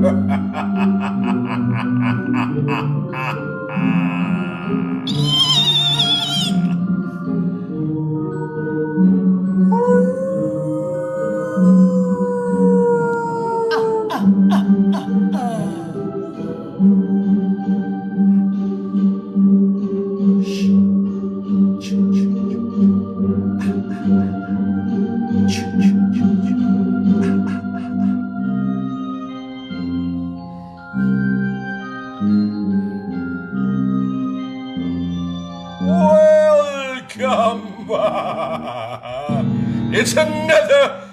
Welcome! It's another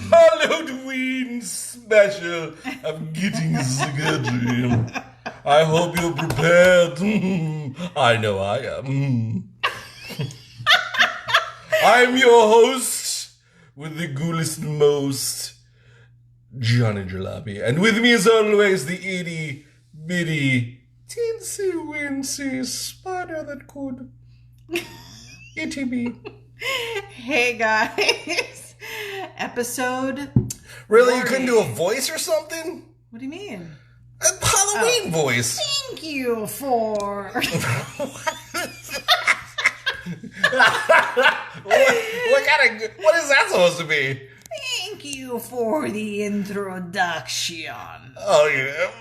Halloween special of Getting Sketchy. I hope you're prepared. I know I am. I'm your host with the coolest most, Johnny Jalopy. And with me as always, the itty-bitty, teensy-weensy spider that could. Ity-b. Hey guys. Episode. Really? 40. You couldn't do a voice or something? What do you mean? A Halloween voice. Thank you for. What kind of? What is that supposed to be? Thank you for the introduction. Oh, yeah.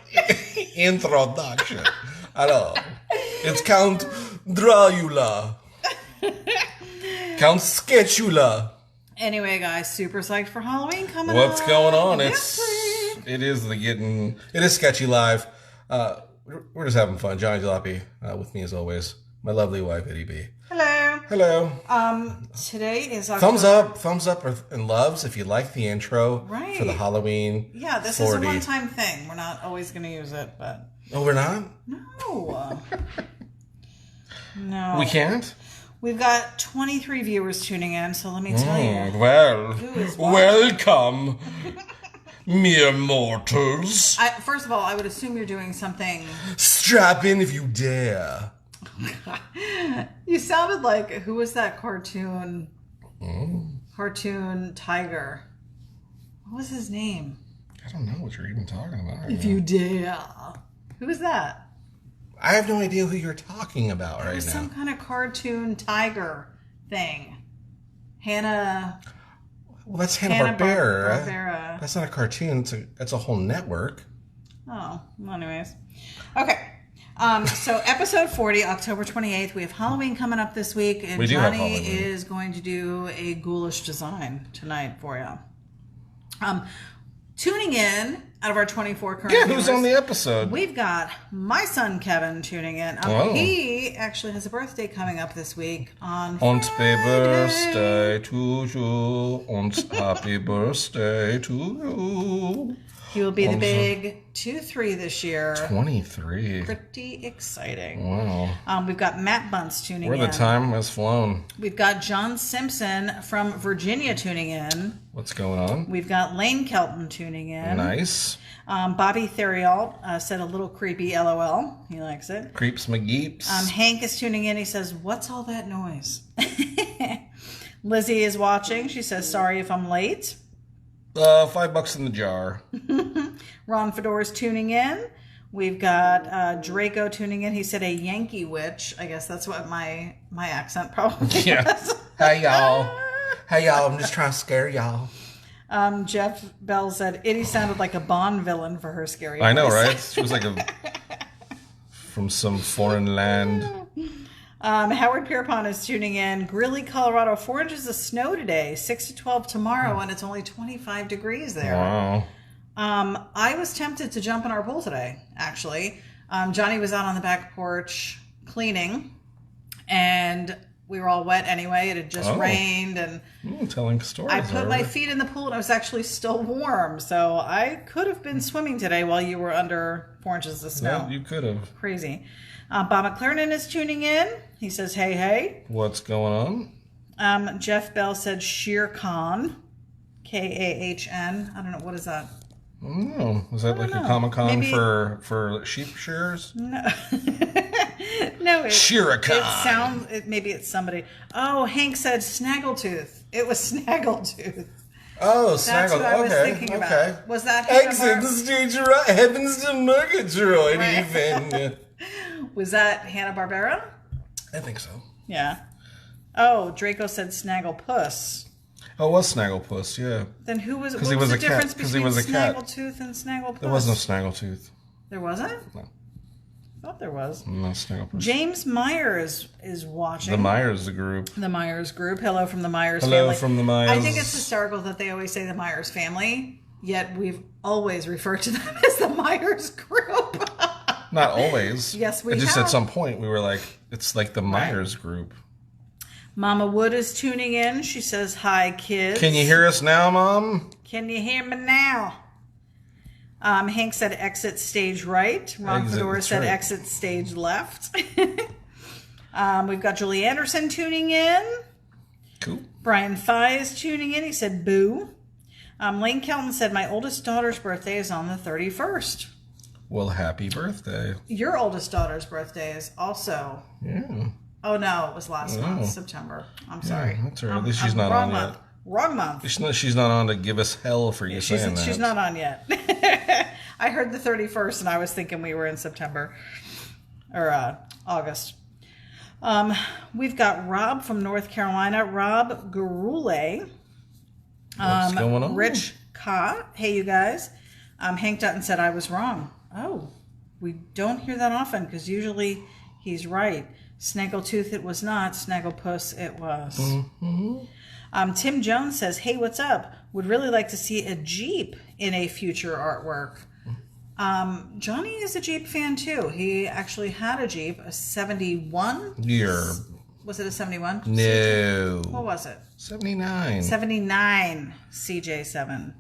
Introduction. Hello. It's Count Dracula. Count Sketchula. Anyway, guys, super psyched for Halloween coming What's up. going on? It is Sketchy Live. We're just having fun. Johnny Jalopy with me as always. My lovely wife, Ity-b. Hello. Hello. Today is October. Thumbs up and loves if you like the intro Right. for the Halloween. Yeah, this 40. is a one-time thing. We're not always going to use it, but Oh, we're not? no. No. We can't? We've got 23 viewers tuning in, so let me tell you. Well, Who is watching? welcome, mere mortals. First of all, I would assume you're doing something. Strap in if you dare. You sounded like, who was that cartoon? Cartoon tiger. What was his name? I don't know what you're even talking about right If now. you dare. Who was that? I have no idea who you're talking about It right was now. some kind of cartoon tiger thing. Hanna. Well, that's Hanna-Barbera. Barbera. That's not a cartoon. It's a whole network. Oh, well, anyways. Okay. So episode 40, October 28th. We have Halloween coming up this week, and We do have Johnny Halloween. is going to do a ghoulish design tonight for you. Tuning in out of our 24 current Yeah, who's viewers, on the episode? we've got my son Kevin tuning in. Oh. He actually has a birthday coming up this week on Und Friday. birthday to you. Und happy birthday to you. He will be the big 2-3 this year. 23. Pretty exciting. Wow. We've got Matt Bunce tuning Where in. the time has flown. We've got John Simpson from Virginia tuning in. What's going on? We've got Lane Kelton tuning in. Nice. Bobby Theriault said a little creepy LOL. He likes it. Creeps McGeeps. Hank is tuning in. He says, "What's all that noise?" Lizzie is watching. She says, "Sorry if I'm late." $5 in the jar. Ron Fedor is tuning in. We've got Draco tuning in. He said a Yankee witch. I guess that's what my accent probably Yeah. was. Hey, y'all. Hey, y'all. I'm just trying to scare y'all. Jeff Bell said Itty sounded like a Bond villain for her scary I know, voice. right? She was like from some foreign land. Howard Pierpont is tuning in. Greeley, Colorado, 4 inches of snow today, 6 to 12 tomorrow, and it's only 25 degrees there. Wow. I was tempted to jump in our pool today, actually. Johnny was out on the back porch cleaning, and we were all wet anyway. It had just rained, and Telling stories. I put my already. feet in the pool, and I was actually still warm. So I could have been swimming today while you were under 4 inches of snow. Yeah, you could have. Crazy. Bob McClernand is tuning in. He says, hey, hey. What's going on? Jeff Bell said Shere Khan. K-A-H-N. I don't know. What is that? I don't know. Is that like a know. Comic-Con Maybe- for sheep shearers? No. No, Shiricon. maybe it's somebody. Oh, Hank said Snaggletooth. It was Snaggletooth. Oh, That's Snaggle. what I was Okay. thinking Okay. about. Was that Hannah Exit the stage right, heavens to Murgatroyd, Right. even. Was that Hanna-Barbera? I think so. Yeah. Oh, Draco said Snagglepuss. Oh, it was Snagglepuss, yeah. Then who was? What 'Cause he was was the a cat. difference 'Cause he between was a cat. Snaggletooth and Snagglepuss? There was no Snaggletooth. There wasn't? No. I thought there was. No Snagglepuss. James Myers is watching. The Myers group. The Myers group. Hello from the Myers Hello family. from the Myers. I think it's hysterical that they always say the Myers family, yet we've always referred to them as the Myers group. Not always. Yes, we It just have. at some point we were like, it's like the Myers group. Mama Wood is tuning in. She says, hi, kids. Can you hear us now, Mom? Can you hear me now? Hank said exit stage right. Ron Exit, Fedora that's said right. exit stage left. We've got Julie Anderson tuning in. Cool. Brian Fye is tuning in. He said boo. Lane Kelton said my oldest daughter's birthday is on the 31st. Well, happy birthday. Your oldest daughter's birthday is also... Yeah. Oh, no, it was last month, Oh. September. I'm sorry. that's all right. At least she's not wrong on month. Wrong month. She's not on to give us hell for you saying that. She's not on yet. I heard the 31st, and I was thinking we were in September or August. We've got Rob from North Carolina, Rob Garule. What's going on? Rich Ka. Hey, you guys. Hank Dutton said I was wrong. Oh, we don't hear that often because usually he's right. Snaggletooth, it was not. Snagglepuss, it was. Mm-hmm. Tim Jones says, hey, what's up? Would really like to see a Jeep in a future artwork. Johnny is a Jeep fan too. He actually had a Jeep, a 71. Was it a 71? No. What was it? 79. 79 CJ7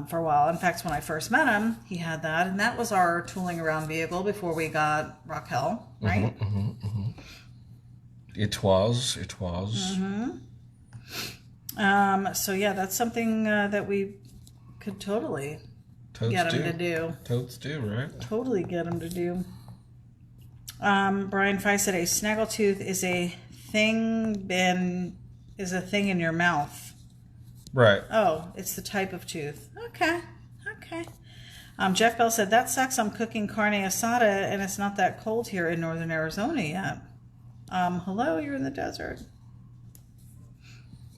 for a while. In fact, when I first met him, he had that, and that was our tooling around vehicle before we got Raquel, right? It was. So yeah, that's something that we could totally get him to do. Totes do, right? Totally get him to do. Brian Fye said a snaggletooth is a thing in your mouth. Right. Oh, it's the type of tooth. Okay. Jeff Bell said, that sucks. I'm cooking carne asada and it's not that cold here in northern Arizona yet. Hello, you're in the desert.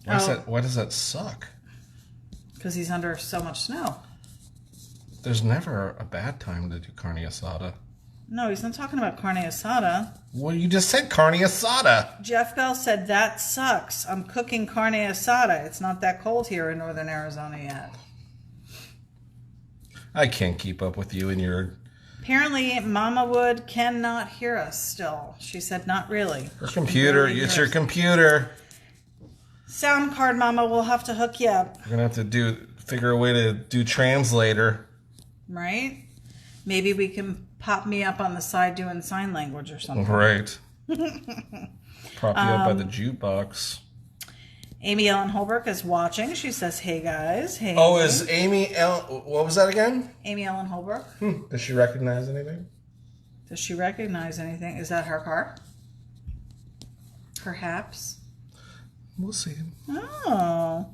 Why does that suck? Because he's under so much snow. There's never a bad time to do carne asada. No, he's not talking about carne asada. Well, you just said carne asada. Jeff Bell said, that sucks. I'm cooking carne asada. It's not that cold here in northern Arizona yet. I can't keep up with you and your... Apparently, Mama Wood cannot hear us still. She said, not really. Your computer. It's your computer. Sound card, Mama. We'll have to hook you up. We're going to have to figure a way to do translator. Right? Maybe we can pop me up on the side doing sign language or something. Right. Prop you up by the jukebox. Amy Ellen Holbrook is watching. She says, hey, guys. Hey. Oh, is Amy what was that again? Amy Ellen Holbrook. Does she recognize anything? Does she recognize anything? Is that her car? Perhaps. We'll see. Oh.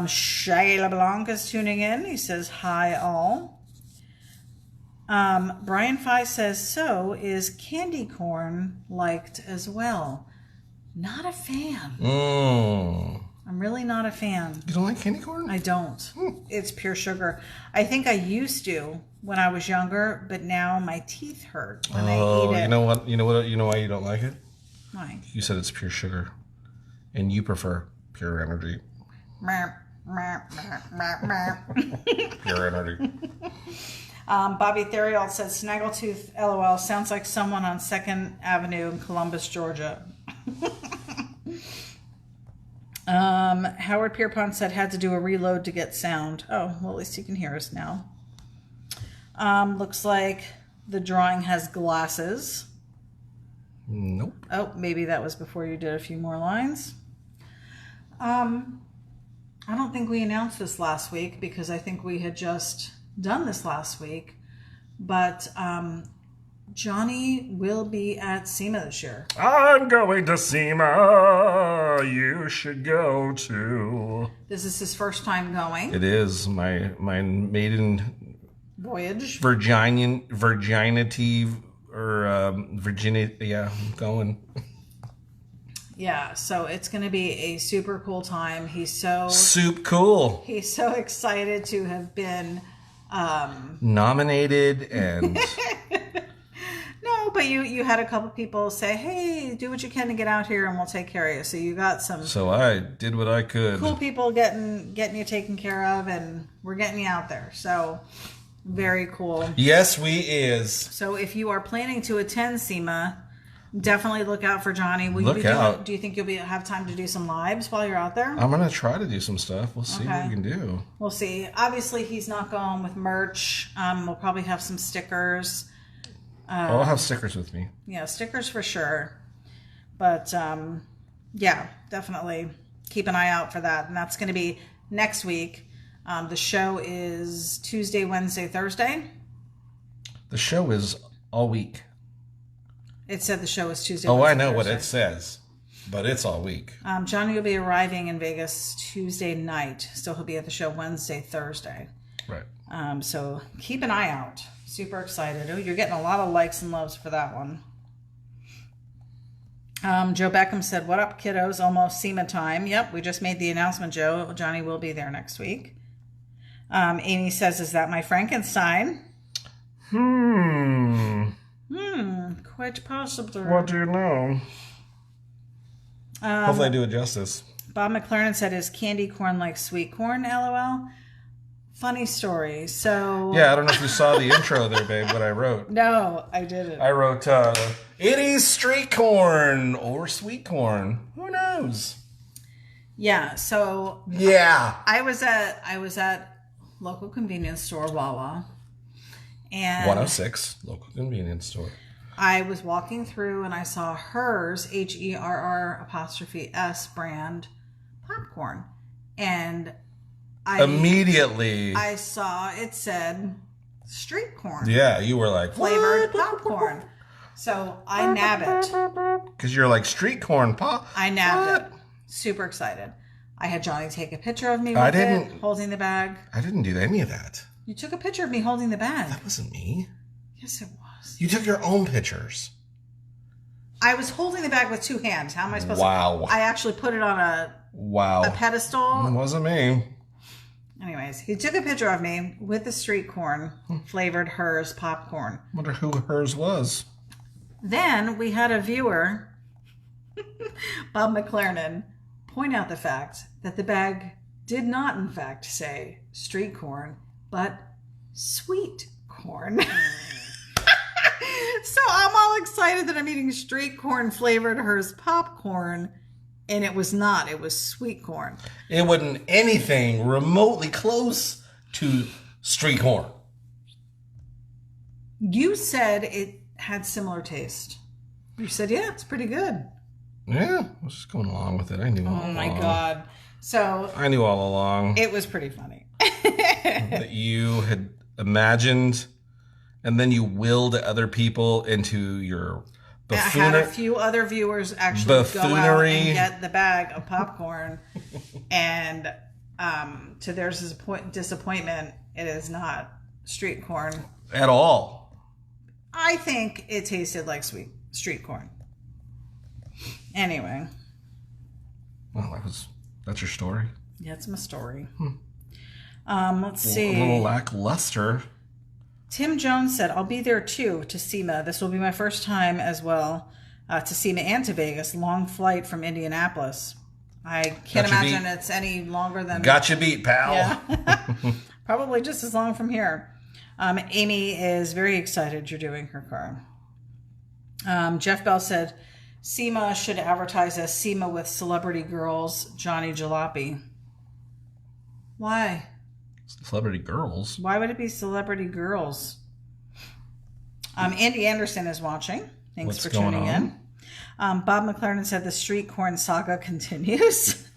Shaggy LeBlanc is tuning in. He says, hi, all. Brian Fye says, so is candy corn liked as well? Not a fan. I'm really not a fan. You don't like candy corn? I don't. It's pure sugar. I think I used to when I was younger, but now my teeth hurt when I eat it. You know what? You know why you don't like it? Why? You said it's pure sugar, and you prefer pure energy. Pure energy. Bobby Theriault says, Snaggletooth, LOL, sounds like someone on 2nd Avenue in Columbus, Georgia. Howard Pierpont said, had to do a reload to get sound. Oh, well, at least you can hear us now. Looks like the drawing has glasses. Nope. Oh, maybe that was before you did a few more lines. I don't think we announced this last week because I think we had just done this last week, but Johnny will be at Sema this year. I'm going to Sema. you should go to. This is his first time going. It is my maiden Voyage. virginity or virginity. Yeah, I'm going. Yeah, so it's going to be a super cool time. He's so excited to have been nominated and. No, but you had a couple people say, "Hey, do what you can to get out here, and we'll take care of you." So you got some. So I did what I could. Cool people getting you taken care of, and we're getting you out there. So very cool. Yes, we is. So if you are planning to attend SEMA, definitely look out for Johnny. Will Look you out. Do you think you'll have time to do some lives while you're out there? I'm gonna try to do some stuff. We'll see what we can do. We'll see. Obviously, he's not going with merch. We'll probably have some stickers. I'll have stickers with me. Yeah, stickers for sure. But yeah, definitely keep an eye out for that. And that's going to be next week. The show is Tuesday, Wednesday, Thursday. The show is all week. It said the show is Tuesday, Wednesday, I know Thursday. what it says, but it's all week. Johnny will be arriving in Vegas Tuesday night. So he'll be at the show Wednesday, Thursday. Right. So keep an eye out. Super excited. Oh, you're getting a lot of likes and loves for that one. Joe Beckham said, "What up, kiddos? Almost SEMA time." Yep, we just made the announcement, Joe. Johnny will be there next week. Amy says, "Is that my Frankenstein?" Quite possibly. What do you know? Hopefully I do it justice. Bob McLaren said, "Is candy corn like sweet corn? LOL." Funny story. So yeah, I don't know if you saw the intro there, babe, what I wrote. No, I didn't. I wrote, it is street corn or sweet corn. Who knows? Yeah, so yeah. I was at local convenience store, Wawa. And 106, local convenience store. I was walking through and I saw Herr's, HERR' brand popcorn. And immediately I saw it said street corn. Yeah, you were like, flavored popcorn. So I nab it. Because you're like, street corn pop. I nabbed it. Super excited. I had Johnny take a picture of me with it, holding the bag. I didn't do any of that. You took a picture of me holding the bag. That wasn't me. Yes, it was. You took your own pictures. I was holding the bag with two hands. How am I supposed to? Wow. I actually put it on a pedestal. It wasn't me. Anyways, he took a picture of me with the street corn flavored Herr's popcorn. Wonder who Herr's was. Then we had a viewer, Bob McLaren, point out the fact that the bag did not, in fact, say street corn, but sweet corn. So I'm all excited that I'm eating street corn flavored Herr's popcorn. And it was not. It was sweet corn. It wasn't anything remotely close to street corn. You said it had similar taste. You said, yeah, it's pretty good. Yeah, I was just going along with it. I knew all along. Oh, my God. So I knew all along. It was pretty funny. That you had imagined, and then you willed other people into your I had a few other viewers actually go out and get the bag of popcorn, and to their disappointment, it is not street corn at all. I think it tasted like street corn. Anyway. Well, that's your story. Yeah, it's my story. Let's see. A little lackluster. Tim Jones said, "I'll be there too to SEMA. This will be my first time as well to SEMA and to Vegas. Long flight from Indianapolis. I can't imagine it's any longer than." Gotcha beat, pal. Yeah. Probably just as long from here. Amy is very excited you're doing her car. Jeff Bell said, SEMA should advertise as SEMA with celebrity girls, Johnny Jalopy. Why? Celebrity girls? Why would it be celebrity girls? Andy Anderson is watching. Thanks for tuning in. Bob McLaren said the street corn saga continues.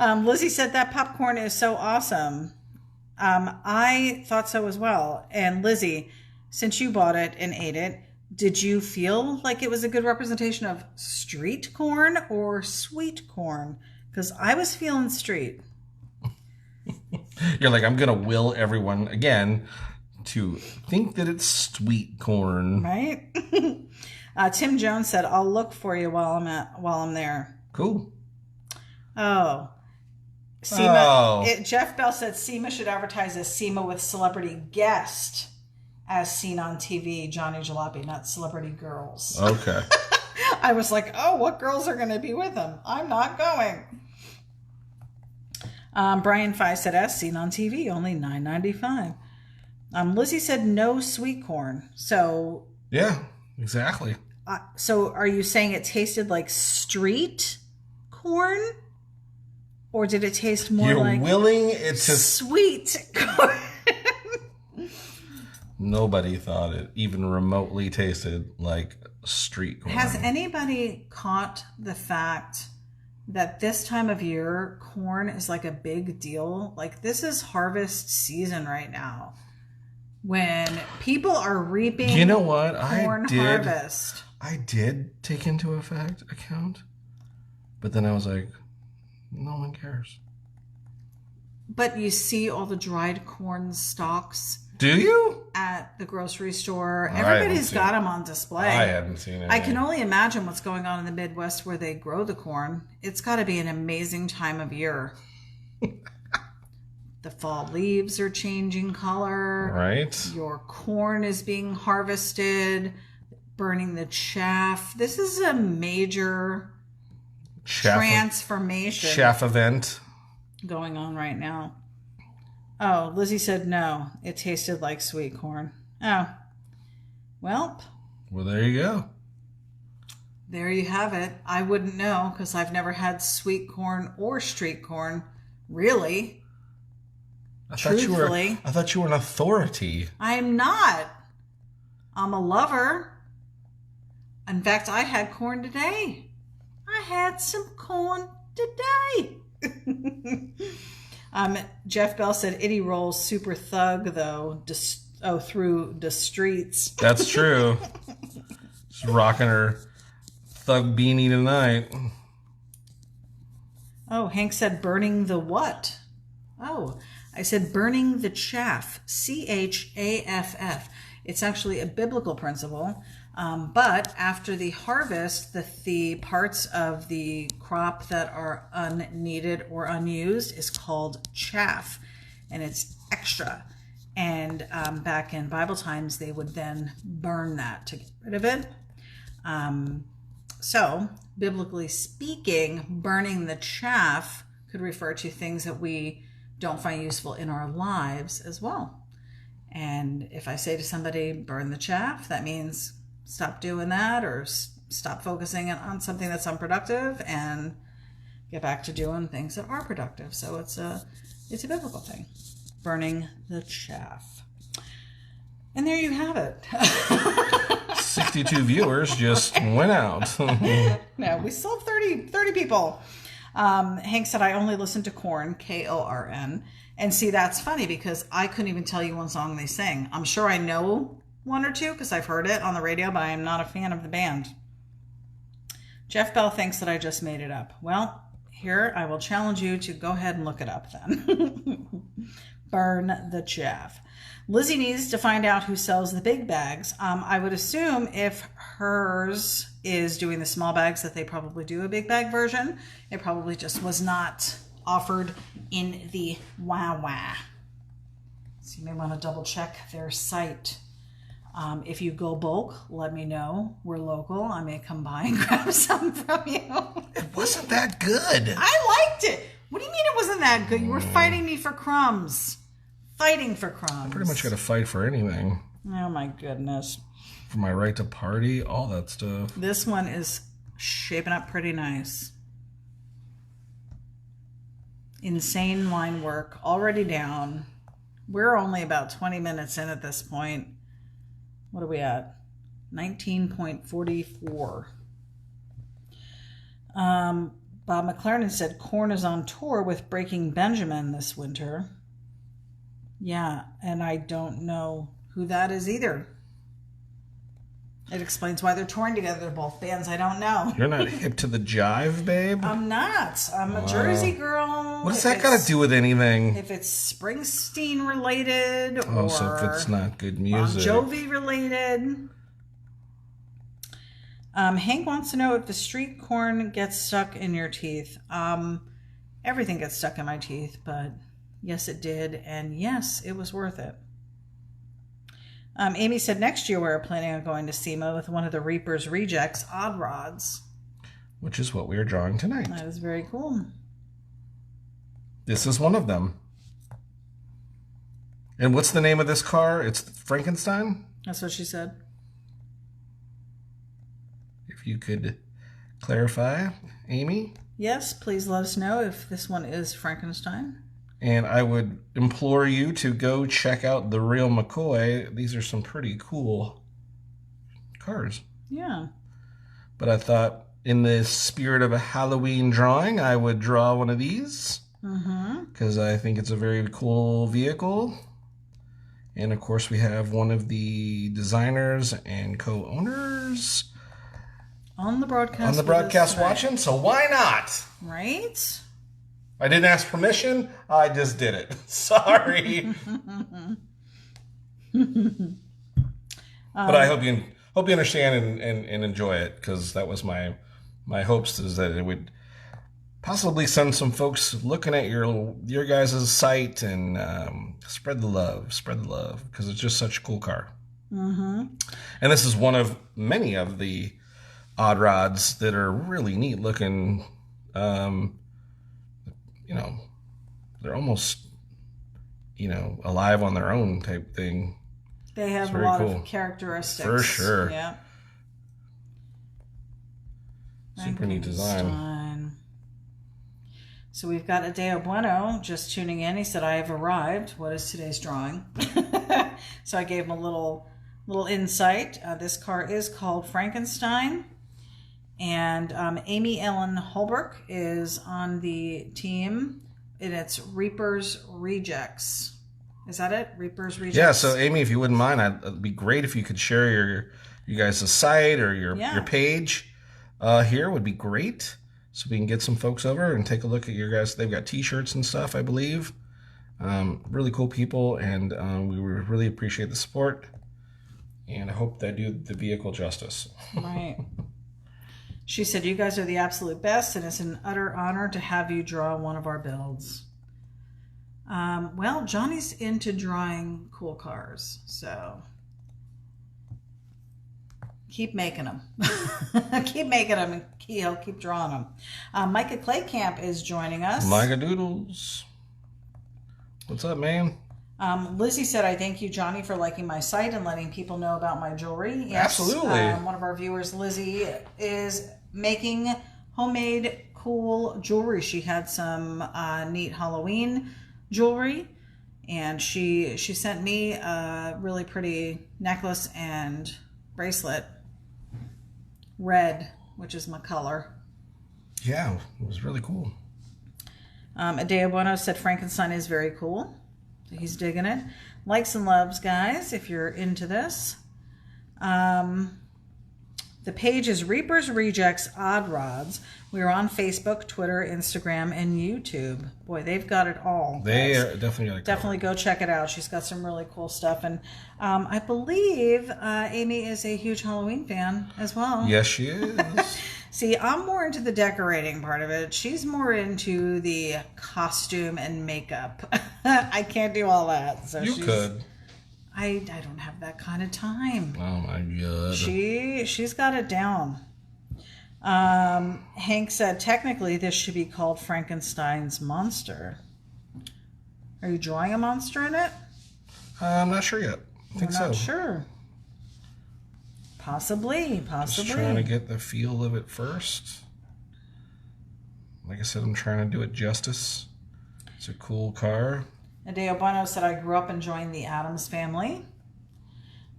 Lizzie said that popcorn is so awesome. I thought so as well. And Lizzie, since you bought it and ate it, Did you feel like it was a good representation of street corn or sweet corn? Because I was feeling street. You're like, I'm going to will everyone again to think that it's sweet corn. Right? Tim Jones said, I'll look for you while I'm there. Cool. Oh. Sema, Jeff Bell said Sema should advertise as Sema with celebrity guest as seen on TV, Johnny Jalopy, not celebrity girls. Okay. I was like, oh, what girls are going to be with him? I'm not going. Brian Fye said as seen on TV, only $9.95. Lizzie said no sweet corn. So yeah, exactly. So are you saying it tasted like street corn? Or did it taste more like willing it to sweet corn? Nobody thought it even remotely tasted like street corn. Has anybody caught the fact that this time of year corn is like a big deal? Like this is harvest season right now. When people are reaping corn harvest. I did take into account, but then I was like, no one cares. But you see all the dried corn stalks. Do you? At the grocery store. Everybody's got them on display. I hadn't seen it. I can only imagine what's going on in the Midwest where they grow the corn. It's got to be an amazing time of year. The fall leaves are changing color. Right. Your corn is being harvested. Burning the chaff. This is a major transformation. Chaff event. Going on right now. Oh, Lizzie said no. It tasted like sweet corn. Oh. Well, there you go. There you have it. I wouldn't know because I've never had sweet corn or street corn. Really? Truthfully. I thought you were an authority. I'm not. I'm a lover. In fact, I had corn today. I had some corn today. Jeff Bell said Itty rolls super thug though. Through the streets. That's true. She's rocking her thug beanie tonight. Oh, Hank said burning the what? Oh, I said burning the chaff. CHAFF. It's actually a biblical principle. But after the harvest, the parts of the crop that are unneeded or unused is called chaff, and it's extra. And back in Bible times, they would then burn that to get rid of it. So, biblically speaking, burning the chaff could refer to things that we don't find useful in our lives as well. And if I say to somebody, burn the chaff, that means stop doing that or stop focusing on something that's unproductive and get back to doing things that are productive. So it's a biblical thing, burning the chaff. And there you have it. 62 viewers just went out. No, we still have 30 people. Hank said, I only listen to Korn, Korn. And see, that's funny because I couldn't even tell you one song they sing. I'm sure I know one or two because I've heard it on the radio, but I am not a fan of the band. Jeff Bell thinks that I just made it up. Well, here I will challenge you to go ahead and look it up then. Burn the chaff. Lizzie needs to find out who sells the big bags. I would assume if hers is doing the small bags that they probably do a big bag version. It probably just was not offered in the Wawa. So you may want to double check their site. If you go bulk, let me know. We're local. I may come by and grab some from you. It wasn't that good. I liked it. What do you mean it wasn't that good? You were fighting me for crumbs. Fighting for crumbs. I pretty much got to fight for anything. Oh my goodness. For my right to party, all that stuff. This one is shaping up pretty nice. Insane line work. Already down. We're only about 20 minutes in at this point. What are we at? 19.44. Bob McLaren said Korn is on tour with Breaking Benjamin this winter. Yeah, and I don't know who that is either. It explains why they're touring together. They're both bands I don't know. You're not hip to the jive, babe? I'm not. I'm a Jersey girl. What does that got to do with anything? If it's Springsteen related or so if it's not good music. Bon Jovi related. Hank wants to know if the street corn gets stuck in your teeth. Everything gets stuck in my teeth, but yes, it did. And yes, it was worth it. Amy said next year we're planning on going to Sema with one of the Reaper's Rejects odd rods. Which is what we are drawing tonight. That is very cool. This is one of them. And what's the name of this car? It's Frankenstein? That's what she said. If you could clarify, Amy? Yes, please let us know if this one is Frankenstein. And I would implore you to go check out the real McCoy. These are some pretty cool cars. Yeah. But I thought in the spirit of a Halloween drawing, I would draw one of these. Because I think it's a very cool vehicle. And of course we have one of the designers and co-owners on the broadcast watching, so why not? Right? I didn't ask permission. I just did it. Sorry. But I hope you understand and enjoy it, because that was my hopes, is that it would possibly send some folks looking at your guys' site and spread the love, because it's just such a cool car. And this is one of many of the odd rods that are really neat looking. They're almost, alive on their own type thing. They have a lot of characteristics. For sure. Yeah. Super neat design. So we've got Adeo Bueno just tuning in. He said, I have arrived. What is today's drawing? So I gave him a little insight. This car is called Frankenstein. And Amy Ellen Holbrook is on the team, and it's Reaper's Rejects. Is that it? Reaper's Rejects? Yeah, so Amy, if you wouldn't mind, it'd be great if you could share you guys' site or your page here would be great. So we can get some folks over and take a look at your guys. They've got t-shirts and stuff, I believe. Really cool people, and we really appreciate the support. And I hope they do the vehicle justice. Right. She said, you guys are the absolute best, and it's an utter honor to have you draw one of our builds. Well, Johnny's into drawing cool cars, so keep making them. Keep making them, and he'll keep drawing them. Micah Claycamp is joining us. Micah Doodles. What's up, man? Lizzie said, I thank you, Johnny, for liking my site and letting people know about my jewelry. Yes, absolutely. One of our viewers, Lizzie, is making homemade cool jewelry. She had some neat Halloween jewelry, and she sent me a really pretty necklace and bracelet. Red, which is my color. Yeah, it was really cool. Adeo Bueno said Frankenstein is very cool. He's digging it. Likes and loves, guys, if you're into this. The page is Reaper's Rejects Odd Rods. We are on Facebook, Twitter, Instagram, and YouTube. Boy, they've got it all. They are definitely go check it out. She's got some really cool stuff. And I believe Amy is a huge Halloween fan as well. Yes, she is. See, I'm more into the decorating part of it. She's more into the costume and makeup. I can't do all that. So you could. I don't have that kind of time. Oh my God. She's got it down. Hank said, technically this should be called Frankenstein's monster. Are you drawing a monster in it? I'm not sure yet. I think so. Not sure. Possibly. Just trying to get the feel of it first. Like I said, I'm trying to do it justice. It's a cool car. Adeo Bueno said, I grew up enjoying the Addams Family.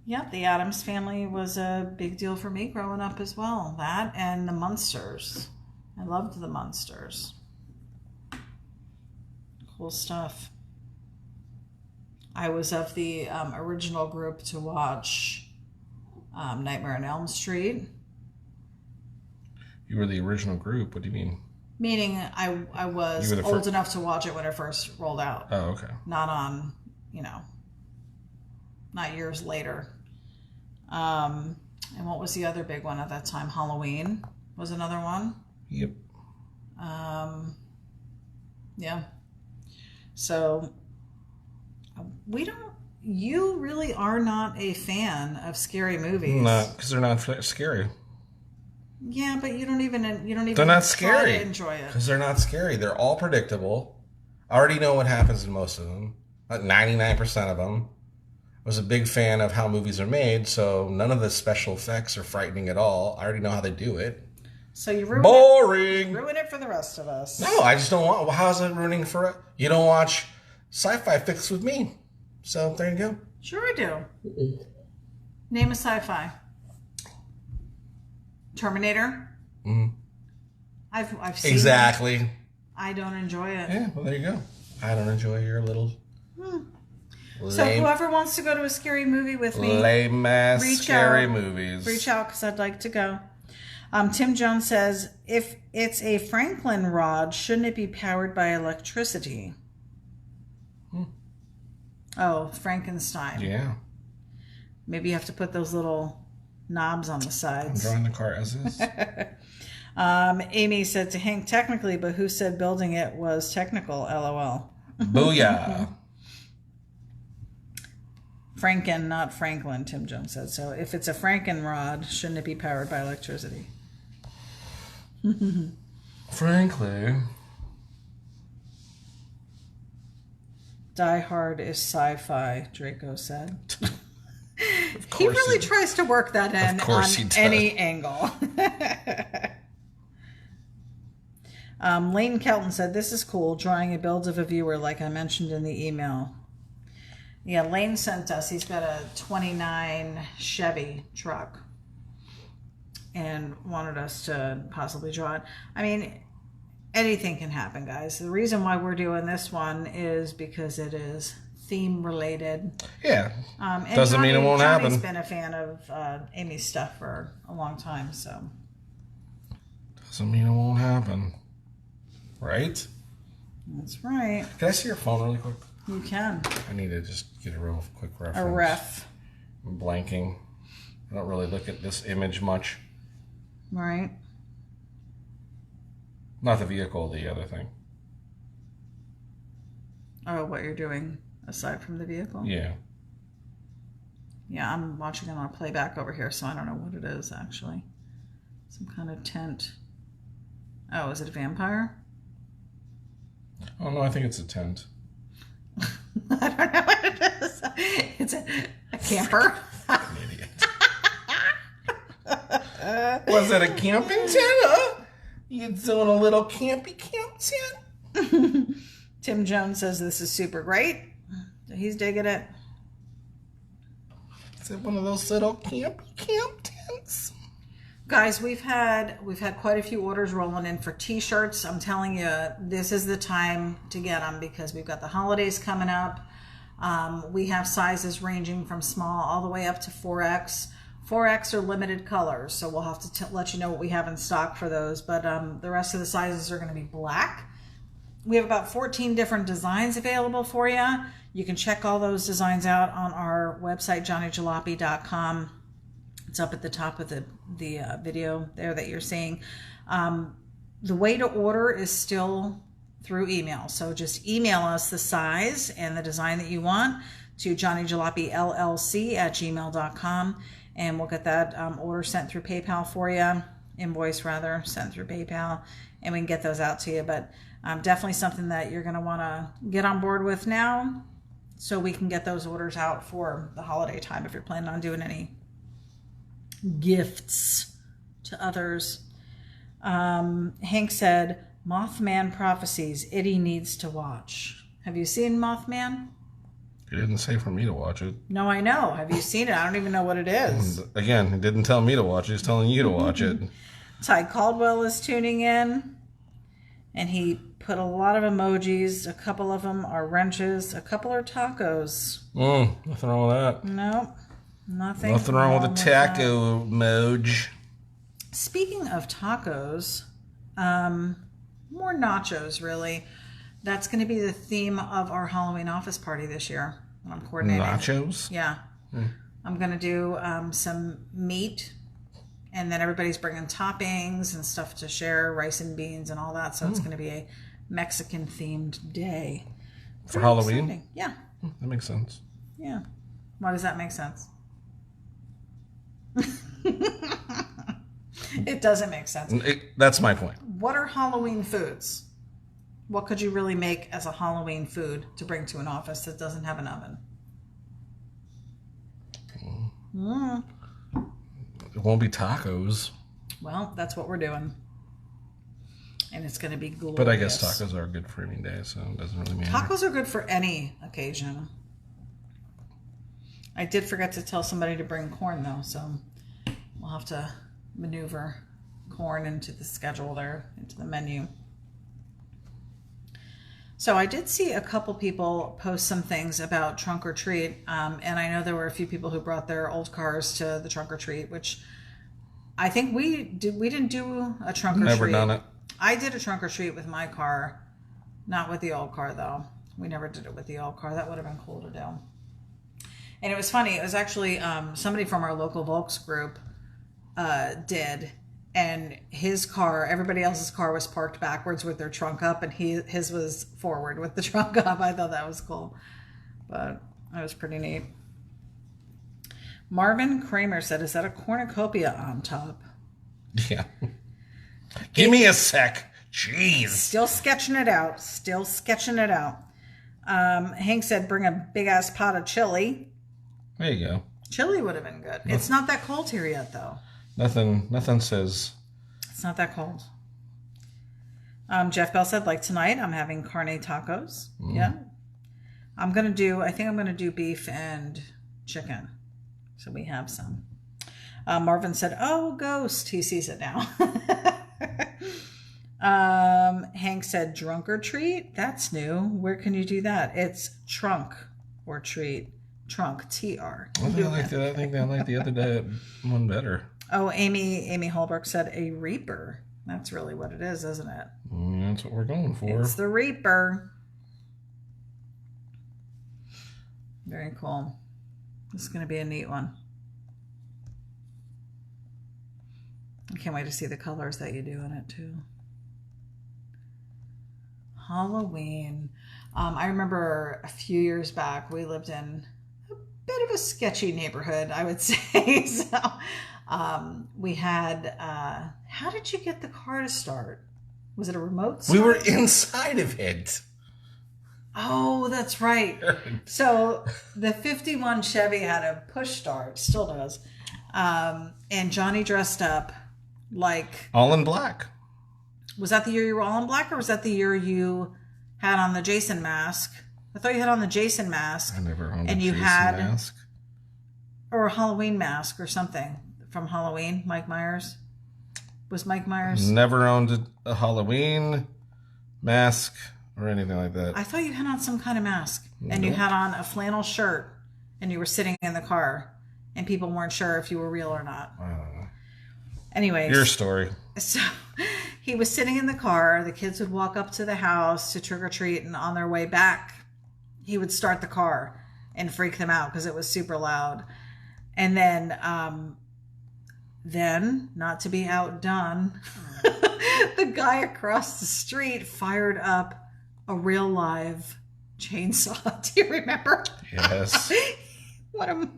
Yep, the Addams Family was a big deal for me growing up as well. That and the Munsters. I loved the Munsters. Cool stuff. I was of the original group to watch Nightmare on Elm Street. You were the original group. What do you mean? Meaning I was old enough to watch it when it first rolled out. Oh, okay. Not on, not years later. And what was the other big one at that time? Halloween was another one. Yep. Yeah. So you really are not a fan of scary movies. Not because they're not scary. Yeah, but you don't even They're not scary. try to enjoy it. Because they're not scary. They're all predictable. I already know what happens in most of them. Like 99% of them. I was a big fan of how movies are made, so none of the special effects are frightening at all. I already know how they do it. So you ruin Boring. Ruin it for the rest of us. No, I just don't want. How's it ruining for it? You don't watch Sci-Fi Fix with me. So there you go. Sure I do. Name a sci-fi. Terminator. Mm-hmm. I've seen exactly. It. I don't enjoy it. Yeah, well there you go. I don't enjoy your little. So whoever wants to go to a scary movie with me, lame ass scary movies. Reach out because I'd like to go. Tim Jones says, if it's a Franklin rod, shouldn't it be powered by electricity? Oh, Frankenstein. Yeah. Maybe you have to put those little knobs on the sides. I'm drawing the car as is. Amy said to Hank, technically, but who said building it was technical? LOL. Booyah. Franken, not Franklin, Tim Jones said. So if it's a Franken rod, shouldn't it be powered by electricity? Frankly. Die Hard is sci-fi, Draco said. He really tries to work that in on any angle. Lane Kelton said, this is cool, drawing a build of a viewer like I mentioned in the email. Yeah, Lane sent us, he's got a 29 Chevy truck and wanted us to possibly draw it. I mean, anything can happen, guys. The reason why we're doing this one is because it is theme related. Yeah. Doesn't mean it won't happen. Johnny's been a fan of Amy's stuff for a long time, so. Doesn't mean it won't happen. Right? That's right. Can I see your phone really quick? You can. I need to just get a real quick reference. A ref. I'm blanking. I don't really look at this image much. Right. Not the vehicle, the other thing. Oh, what you're doing aside from the vehicle? Yeah. Yeah, I'm watching it on a playback over here, so I don't know what it is, actually. Some kind of tent. Oh, is it a vampire? Oh, no, I think it's a tent. I don't know what it is. It's a camper. An idiot. Was it a camping tent, huh? You doing a little campy camp tent? Tim Jones says this is super great. He's digging it. Is it one of those little campy camp tents? Guys, we've had quite a few orders rolling in for t-shirts. I'm telling you, this is the time to get them because we've got the holidays coming up. We have sizes ranging from small all the way up to 4X. 4X are limited colors, so we'll have to let you know what we have in stock for those. But the rest of the sizes are going to be black. We have about 14 different designs available for you. You can check all those designs out on our website, johnnyjalopy.com. It's up at the top of the video there that you're seeing. The way to order is still through email. So just email us the size and the design that you want to johnnyjalopyllc@gmail.com. And we'll get that order sent through PayPal for you. Invoice, rather, sent through PayPal. And we can get those out to you. But definitely something that you're going to want to get on board with now so we can get those orders out for the holiday time if you're planning on doing any gifts to others. Hank said, Mothman Prophecies, Ity needs to watch. Have you seen Mothman? He didn't say for me to watch it. No, I know. Have you seen it? I don't even know what it is. Again, he didn't tell me to watch it. He's telling you to watch it. Ty Caldwell is tuning in. And he put a lot of emojis. A couple of them are wrenches. A couple are tacos. Nothing wrong with that. Nope. Nothing wrong with a taco moj. Speaking of tacos, more nachos, really. That's going to be the theme of our Halloween office party this year. I'm coordinating. Nachos? Yeah. I'm going to do some meat, and then everybody's bringing toppings and stuff to share, rice and beans and all that. So it's going to be a Mexican-themed day. For Halloween? Exciting. Yeah. That makes sense. Yeah. Why does that make sense? It doesn't make sense. That's my point. What are Halloween foods? What could you really make as a Halloween food to bring to an office that doesn't have an oven? It won't be tacos. Well, that's what we're doing. And it's going to be glorious. But I guess tacos are good for any day, so it doesn't really matter. Tacos are good for any occasion. I did forget to tell somebody to bring corn, though, so we'll have to maneuver corn into the schedule there, into the menu. So I did see a couple people post some things about trunk or treat, and I know there were a few people who brought their old cars to the trunk or treat, which I think we didn't do a trunk or treat. Never done it. I did a trunk or treat with my car, not with the old car though. We never did it with the old car. That would have been cool to do. And it was funny. It was actually somebody from our local Volks group did. And his car, everybody else's car was parked backwards with their trunk up, and his was forward with the trunk up. I thought that was cool. But that was pretty neat. Marvin Kramer said, is that a cornucopia on top? Yeah. Give me a sec. Jeez. Still sketching it out. Hank said, bring a big-ass pot of chili. There you go. Chili would have been good. It's not that cold here yet, though. Nothing says. It's not that cold. Jeff Bell said, like tonight, I'm having carne tacos. Yeah. I think I'm going to do beef and chicken. So we have some. Marvin said, oh, ghost. He sees it now. Hank said, drunk or treat? That's new. Where can you do that? It's trunk or treat. Trunk, TR. I think I like the other day one better. Oh, Amy Holbrook said a Reaper. That's really what it is, isn't it? That's what we're going for. It's the Reaper. Very cool. This is going to be a neat one. I can't wait to see the colors that you do in it, too. Halloween. I remember a few years back, we lived in a bit of a sketchy neighborhood, I would say. So we had, how did you get the car to start? Was it a remote start? We were inside of it. Oh, that's right. So the 51 Chevy had a push start, still does. And Johnny dressed up like... all in black. Was that the year you were all in black, or was that the year you had on the Jason mask? I thought you had on the Jason mask. I never owned and a you Jason had mask. Or a Halloween mask or something from Halloween. Mike Myers. Was Mike Myers? Never owned a Halloween mask or anything like that. I thought you had on some kind of mask. And you had on a flannel shirt and you were sitting in the car and people weren't sure if you were real or not. I don't know. Anyways. Your story. So he was sitting in the car. The kids would walk up to the house to trick or treat, and on their way back, he would start the car and freak them out because it was super loud. And then, not to be outdone, the guy across the street fired up a real live chainsaw. Do you remember? Yes. What a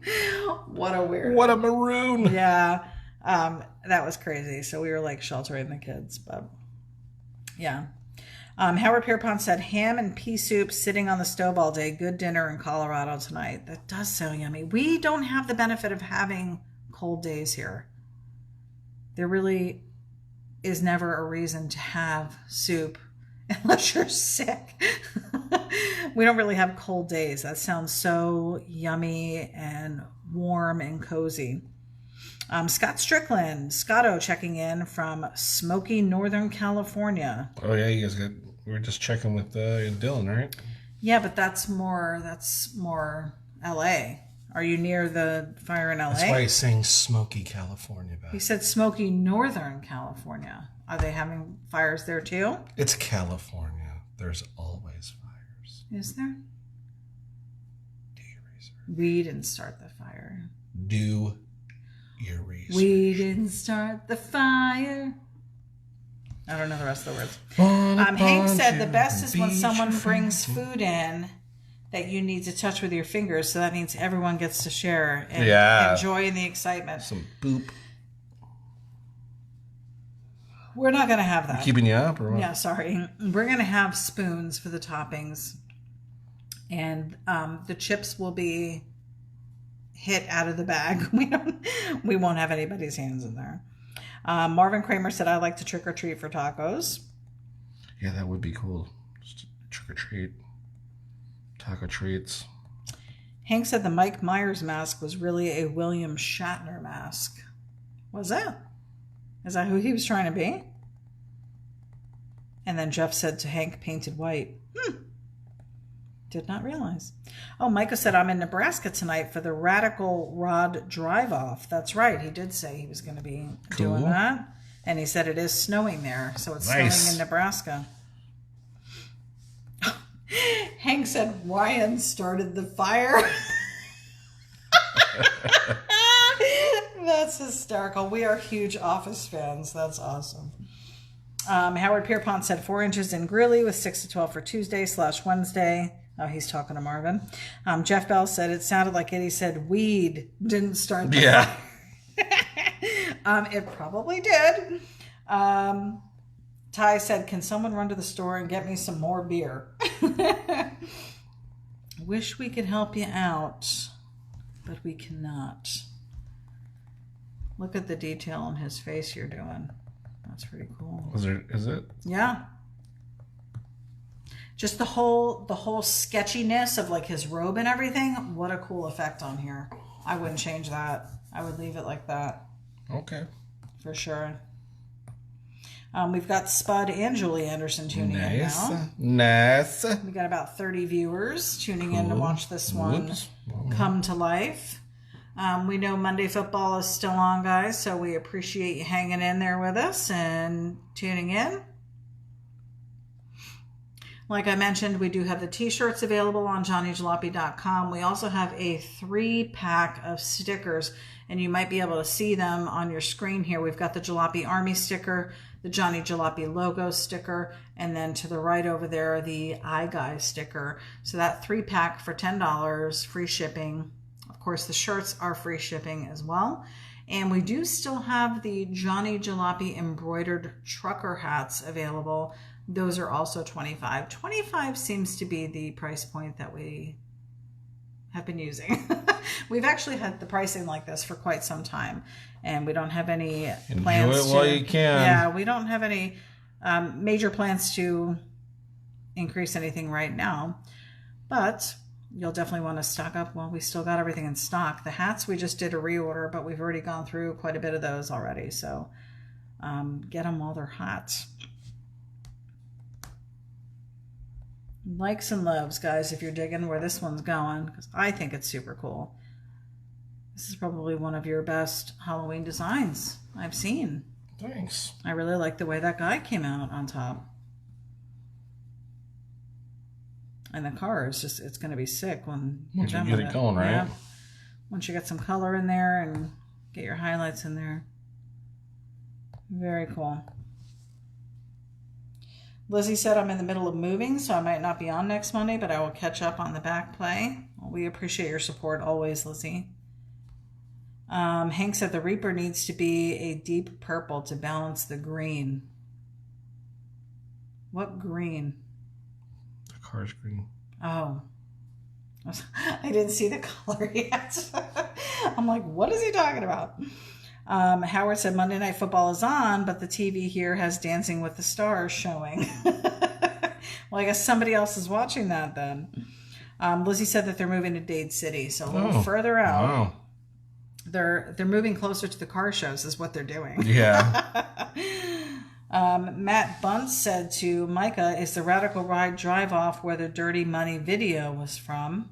weird. What a maroon. Yeah. That was crazy. So we were like sheltering the kids, but yeah. Howard Pierpont said ham and pea soup sitting on the stove all day. Good dinner in Colorado tonight. That does sound yummy. We don't have the benefit of having cold days here. There really is never a reason to have soup unless you're sick. We don't really have cold days. That sounds so yummy and warm and cozy. Scott Strickland, Scotto checking in from smoky Northern California. Oh yeah, you guys we were just checking with Dylan, right? Yeah, but that's more LA. Are you near the fire in LA? That's why he's saying smoky California back. He said smoky Northern California. Are they having fires there too? It's California. There's always fires. Is there? Do your research. We didn't start the fire. Do your research. We didn't start the fire. I don't know the rest of the words. Hank said the best is when someone brings food in that you need to touch with your fingers. So that means everyone gets to share and enjoy the excitement. Some boop. We're not going to have that. Keeping you up or what? Yeah, sorry. We're going to have spoons for the toppings. And the chips will be hit out of the bag. We won't have anybody's hands in there. Marvin Kramer said, I like to trick or treat for tacos. Yeah, that would be cool. Just trick or treat. Taco treats. Hank said the Mike Myers mask was really a William Shatner mask. Was it? Is that who he was trying to be? And then Jeff said to Hank, painted white. Did not realize. Oh, Micah said, I'm in Nebraska tonight for the Radical Rod Drive-Off. That's right. He did say he was going to be doing that. And he said it is snowing there. So it's snowing in Nebraska. Hank said Ryan started the fire. That's hysterical. We are huge Office fans. That's awesome. Howard Pierpont said 4 inches in Grilly with 6 to 12 for Tuesday/Wednesday. Oh, he's talking to Marvin. Jeff Bell said it sounded like Eddie said weed didn't start the fire. It probably did. Ty said, can someone run to the store and get me some more beer? Wish we could help you out, but we cannot. Look at the detail on his face you're doing. That's pretty cool. Is it? Yeah. Just the whole sketchiness of like his robe and everything. What a cool effect on here. I wouldn't change that. I would leave it like that. Okay. For sure. We've got Spud and Julie Anderson tuning in now. Nice. We got about 30 viewers tuning in to watch this one come to life. We know Monday football is still on, guys, so we appreciate you hanging in there with us and tuning in. Like I mentioned, we do have the t-shirts available on johnnyjalopy.com. We also have a 3-pack of stickers, and you might be able to see them on your screen here. We've got the Jalopy Army sticker, the Johnny Jalopy logo sticker, and then to the right over there, the iGuy sticker. So that 3-pack for $10, free shipping. Of course, the shirts are free shipping as well. And we do still have the Johnny Jalopy embroidered trucker hats available. Those are also $25. $25 seems to be the price point that we have been using. We've actually had the pricing like this for quite some time, and we don't have any plans. Enjoy it while you can. Yeah, we don't have any major plans to increase anything right now, but you'll definitely want to stock up. Well, we still got everything in stock. The hats, we just did a reorder, but we've already gone through quite a bit of those already, so get them while they're hot. Likes and loves, guys, if you're digging where this one's going, because I think it's super cool. This is probably one of your best Halloween designs I've seen. Thanks. I really like the way that guy came out on top. And the car is just, it's going to be sick when you're done with it. Once you get it going, right? Yeah. Once you get some color in there and get your highlights in there. Very cool. Lizzie said, I'm in the middle of moving, so I might not be on next Monday, but I will catch up on the back play. Well, we appreciate your support always, Lizzie. Hank said the Reaper needs to be a deep purple to balance the green. What green? The car's green. Oh. I didn't see the color yet. I'm like, what is he talking about? Howard said Monday Night Football is on, but the TV here has Dancing with the Stars showing. Well, I guess somebody else is watching that then. Lizzie said that they're moving to Dade City, so a little further out. Wow. They're moving closer to the car shows is what they're doing. Yeah. Matt Bunt said to Micah, is the Radical Ride Drive-Off where the Dirty Money video was from?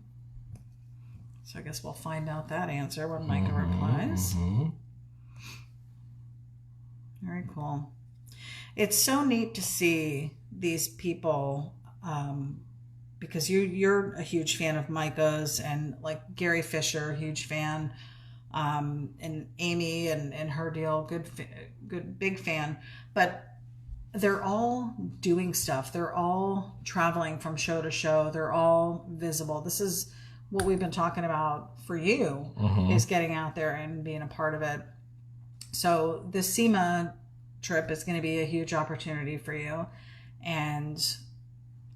So I guess we'll find out that answer when Micah replies. Very cool. It's so neat to see these people, because you're a huge fan of Micah's, and like Gary Fisher, huge fan, and Amy and her deal, good big fan. But they're all doing stuff. They're all traveling from show to show. They're all visible. This is what we've been talking about for you, is getting out there and being a part of it. So the Sema trip is going to be a huge opportunity for you. And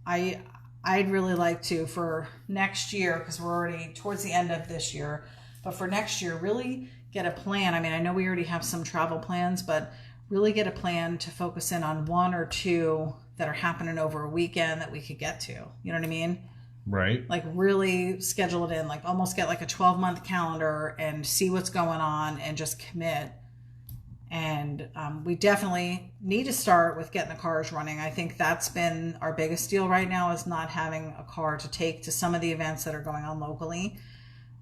I'd really like to, for next year, because we're already towards the end of this year, but for next year, really get a plan. I mean, I know we already have some travel plans, but really get a plan to focus in on 1 or 2 that are happening over a weekend that we could get to. You know what I mean? Right. Like really schedule it in, like almost get like a 12-month calendar and see what's going on and just commit. And we definitely need to start with getting the cars running. I think that's been our biggest deal right now, is not having a car to take to some of the events that are going on locally.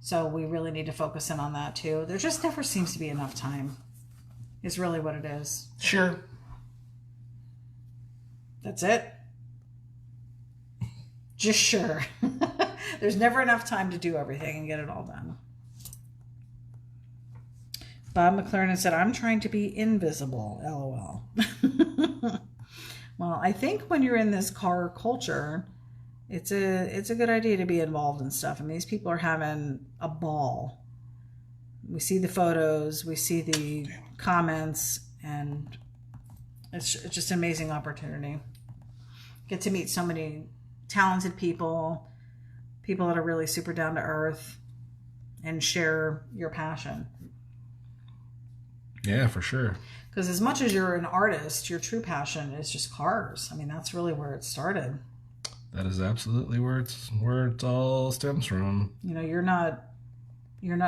So we really need to focus in on that too. There just never seems to be enough time, is really what it is. Sure. That's it. Just sure. There's never enough time to do everything and get it all done. Bob McLaren said, I'm trying to be invisible, LOL. Well, I think when you're in this car culture, it's a good idea to be involved in stuff. I mean, these people are having a ball. We see the photos, we see the comments, and it's just an amazing opportunity. Get to meet so many talented people that are really super down to earth, and share your passion. Yeah, for sure. Because as much as you're an artist, your true passion is just cars. I mean, that's really where it started. That is absolutely where it all stems from. You know, you're not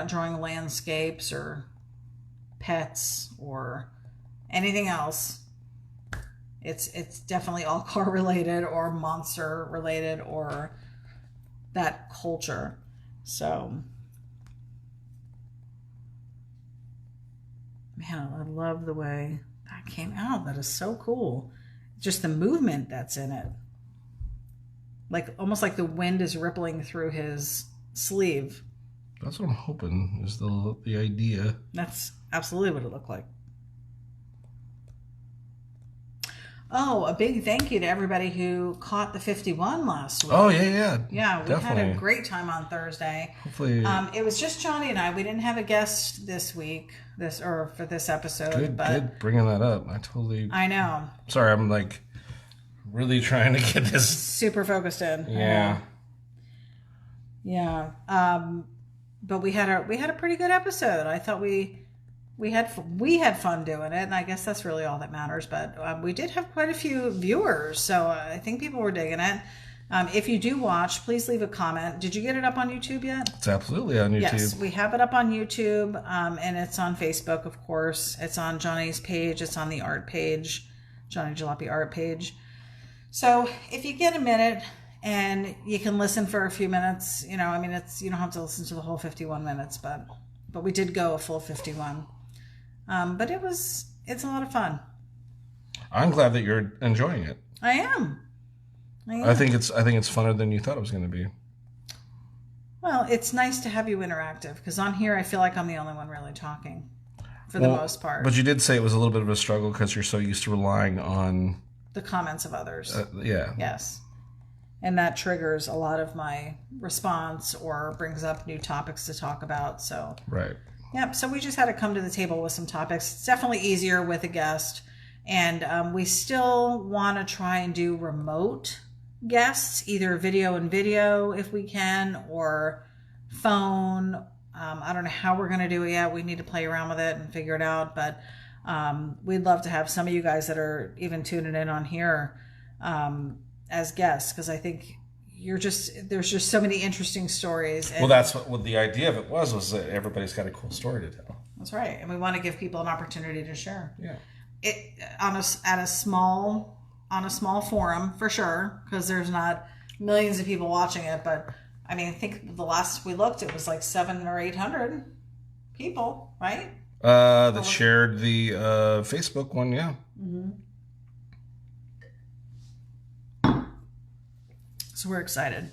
drawing landscapes or pets or anything else. It's definitely all car related or monster related or that culture. So, man, I love the way that came out. That is so cool. Just the movement that's in it. Like almost like the wind is rippling through his sleeve. That's what I'm hoping is the idea. That's absolutely what it looked like. Oh, a big thank you to everybody who caught the 51 last week. Oh, yeah. Yeah, we definitely had a great time on Thursday. Hopefully. It was just Johnny and I. We didn't have a guest this week, for this episode. Good bringing that up. I know. Sorry, I'm like really trying to get this super focused in. Yeah. Yeah. But we had a pretty good episode. I thought we had fun doing it, and I guess that's really all that matters. But we did have quite a few viewers, so I think people were digging it. If you do watch, please leave a comment. Did you get it up on YouTube yet? It's absolutely on YouTube. Yes, we have it up on YouTube, and it's on Facebook, of course. It's on Johnny's page. It's on the art page, Johnny Jalopy art page. So if you get a minute and you can listen for a few minutes, you don't have to listen to the whole 51 minutes, but we did go a full 51. But it's a lot of fun. I'm glad that you're enjoying it. I am. I think it's funner than you thought it was going to be. Well, it's nice to have you interactive, because on here I feel like I'm the only one really talking for the most part. But you did say it was a little bit of a struggle because you're so used to relying on the comments of others. Yeah. Yes. And that triggers a lot of my response or brings up new topics to talk about. So right. Yep. So we just had to come to the table with some topics. It's definitely easier with a guest. And we still want to try and do remote guests, either video and video if we can, or phone. I don't know how we're going to do it yet. We need to play around with it and figure it out. But we'd love to have some of you guys that are even tuning in on here as guests, because I think there's just so many interesting stories. And, well, that's what the idea of it was that everybody's got a cool story to tell. That's right. And we want to give people an opportunity to share. Yeah. It on a small forum for sure, because there's not millions of people watching it, but I mean, I think the last we looked, it was like 700 or 800 people, right? That shared the Facebook one, yeah. Mm-hmm. So we're excited.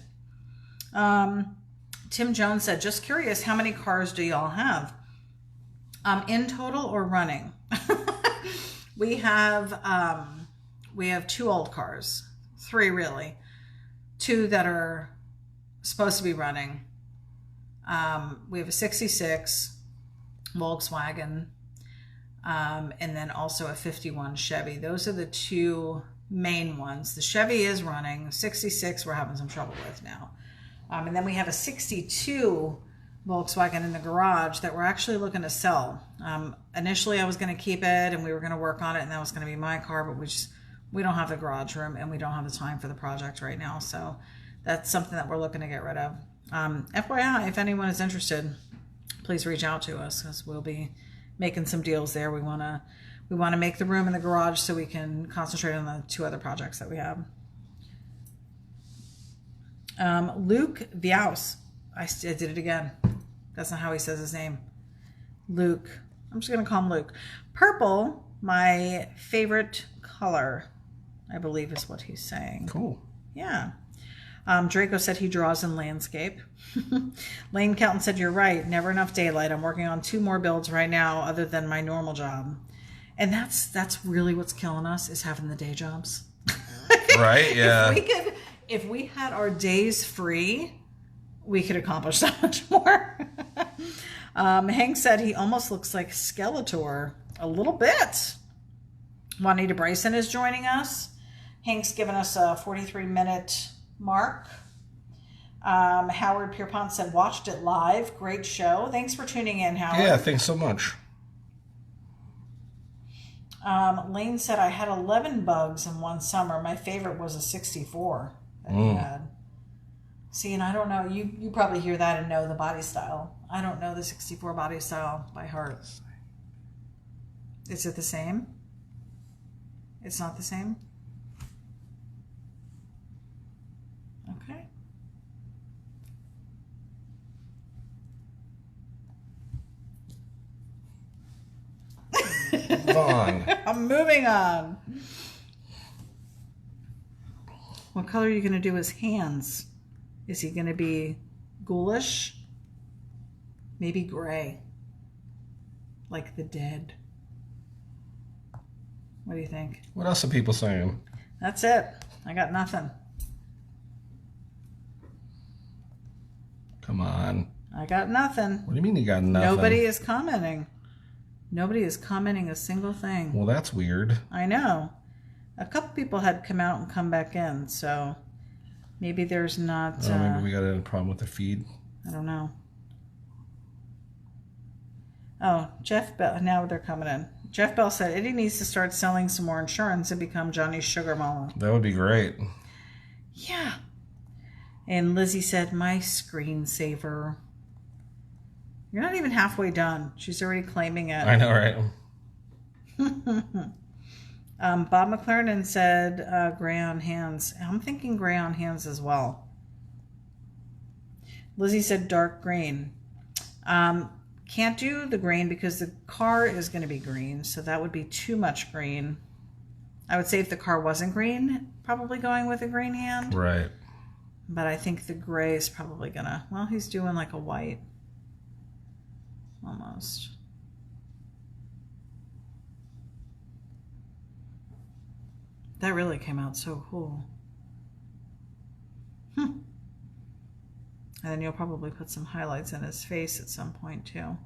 Tim Jones said, just curious, how many cars do y'all have? In total or running? We have 2 old cars. 3 really. 2 that are supposed to be running. We have a 66 Volkswagen, and then also a 51 Chevy. Those are the 2 main ones. The Chevy is running. 66 we're having some trouble with now. And then we have a 62 Volkswagen in the garage that we're actually looking to sell. Initially I was going to keep it and we were going to work on it and that was going to be my car, but we don't have the garage room and we don't have the time for the project right now. So that's something that we're looking to get rid of. FYI, if anyone is interested, please reach out to us because we'll be making some deals there. We want to make the room in the garage so we can concentrate on the 2 other projects that we have. Luke Viaus. I did it again. That's not how he says his name. Luke. I'm just going to call him Luke. Purple, my favorite color, I believe is what he's saying. Cool. Yeah. Draco said he draws in landscape. Lane Kelton said, you're right. Never enough daylight. I'm working on 2 more builds right now other than my normal job. And that's really what's killing us is having the day jobs. Right, yeah. If we had our days free, we could accomplish so much more. Hank said he almost looks like Skeletor a little bit. Juanita Bryson is joining us. Hank's given us a 43-minute mark. Howard Pierpont said, watched it live. Great show. Thanks for tuning in, Howard. Yeah, thanks so much. Lane said, I had 11 bugs in one summer. My favorite was a 64 that he had. See, and I don't know. You probably hear that and know the body style. I don't know the 64 body style by heart. Is it the same? It's not the same? Okay. Vaughn. I'm moving on. What color are you going to do his hands? Is he going to be ghoulish? Maybe gray. Like the dead. What do you think? What else are people saying? That's it. I got nothing. Come on. I got nothing. What do you mean you got nothing? Nobody is commenting. Nobody is commenting a single thing. Well, that's weird. I know. A couple people had come out and come back in, so maybe there's not... maybe we got a problem with the feed. I don't know. Oh, Jeff Bell. Now they're coming in. Jeff Bell said Eddie needs to start selling some more insurance and become Johnny's sugar mama. That would be great. Yeah. And Lizzie said, my screensaver. You're not even halfway done. She's already claiming it. I know, right? Bob McLaren said gray on hands. I'm thinking gray on hands as well. Lizzie said dark green. Can't do the green because the car is going to be green, so that would be too much green. I would say if the car wasn't green, probably going with a green hand. Right. But I think the gray is probably going to... Well, he's doing like a white. Almost. That really came out so cool. And then you'll probably put some highlights in his face at some point too.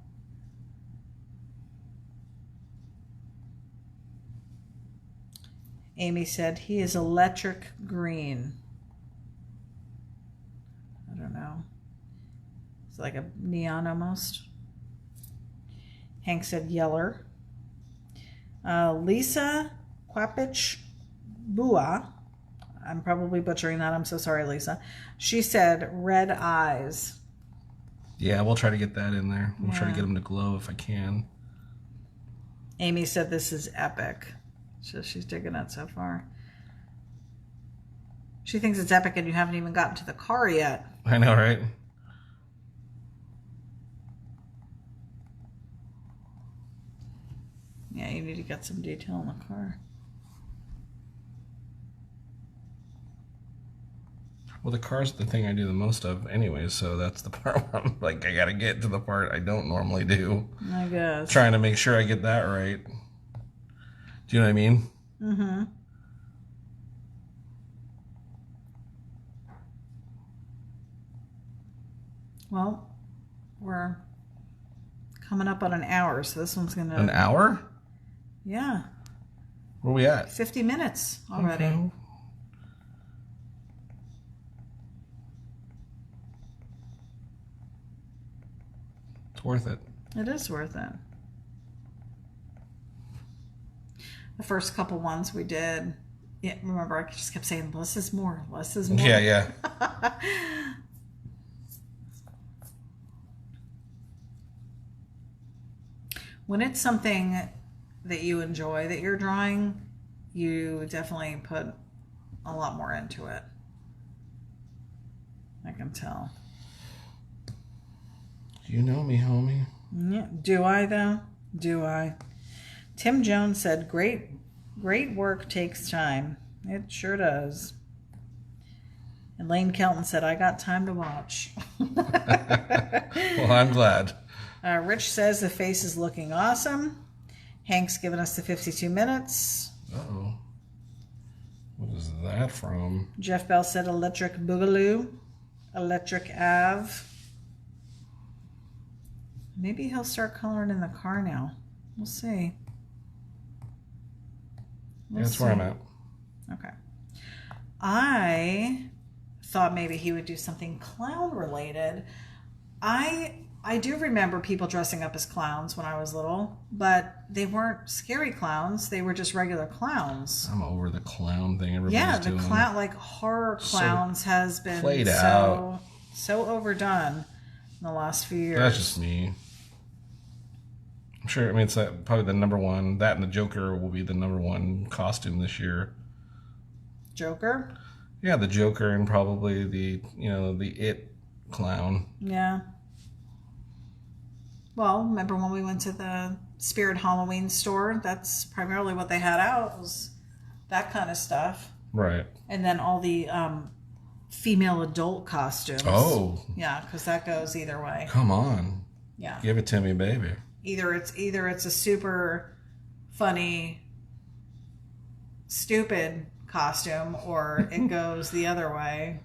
Amy said he is electric green. I don't know. It's like a neon almost. Hank said yeller. Lisa Quapich Bua. I'm probably butchering that. I'm so sorry, Lisa. She said red eyes. Yeah, we'll try to get that in there. We'll try to get them to glow if I can. Amy said this is epic. So she's digging it so far. She thinks it's epic and you haven't even gotten to the car yet. I know, right? Yeah, you need to get some detail in the car. Well, the car's the thing I do the most of anyway, so that's the part where I'm like, I gotta get to the part I don't normally do. I guess. Trying to make sure I get that right. Do you know what I mean? Mm-hmm. Well, we're coming up on an hour, so this one's gonna... An hour? Yeah. Where are we at? 50 minutes already. Okay. It's worth it. It is worth it. The first couple ones we did, yeah, remember I just kept saying, less is more, less is more. Yeah, yeah. When it's something that you enjoy that you're drawing, you definitely put a lot more into it. I can tell. You know me, homie. Yeah. Do I, though? Do I? Tim Jones said, great work takes time. It sure does. And Lane Kelton said, I got time to watch. Well, I'm glad. Rich says the face is looking awesome. Hank's giving us the 52 minutes. Uh-oh. What is that from? Jeff Bell said Electric Boogaloo. Electric Ave. Maybe he'll start coloring in the car now. We'll see. That's where I'm at. Okay. I thought maybe he would do something clown related. I do remember people dressing up as clowns when I was little, but they weren't scary clowns. They were just regular clowns. I'm over the clown thing everybody's doing. Yeah, the clown, like horror clowns, has been played out. So overdone in the last few years. That's just me. I'm sure. I mean, it's probably the number one. That and the Joker will be the number one costume this year. Joker? Yeah, the Joker and probably the It clown. Yeah. Well, remember when we went to the Spirit Halloween store? That's primarily what they had out, was that kind of stuff. Right. And then all the female adult costumes. Oh. Yeah, because that goes either way. Come on. Yeah. Give it to me, baby. Either it's a super funny, stupid costume, or it goes the other way.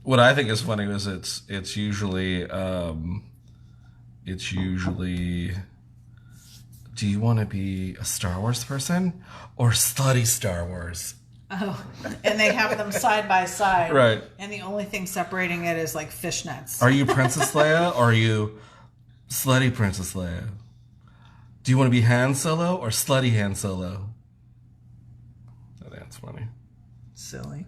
What I think is funny is it's usually do you want to be a Star Wars person or slutty Star Wars? Oh, and they have them side by side. Right. And the only thing separating it is like fishnets. Are you Princess Leia or are you slutty Princess Leia? Do you want to be Han Solo or slutty Han Solo? That's funny. Silly.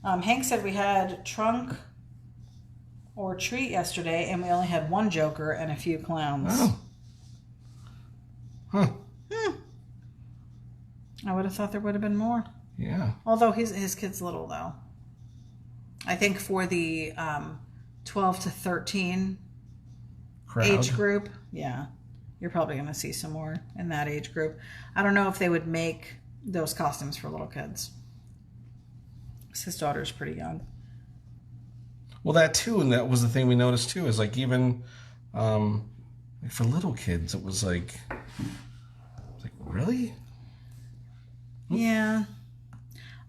Hank said we had trunk or treat yesterday, and we only had one Joker and a few clowns. Oh. Huh. I would have thought there would have been more. Yeah. Although his kid's little, though. I think for the 12 to 13 Crowd. age group, yeah, you're probably going to see some more in that age group. I don't know if they would make those costumes for little kids. His daughter's pretty young. Well, that too, and that was the thing we noticed too, is like even for little kids, it was like really? Yeah.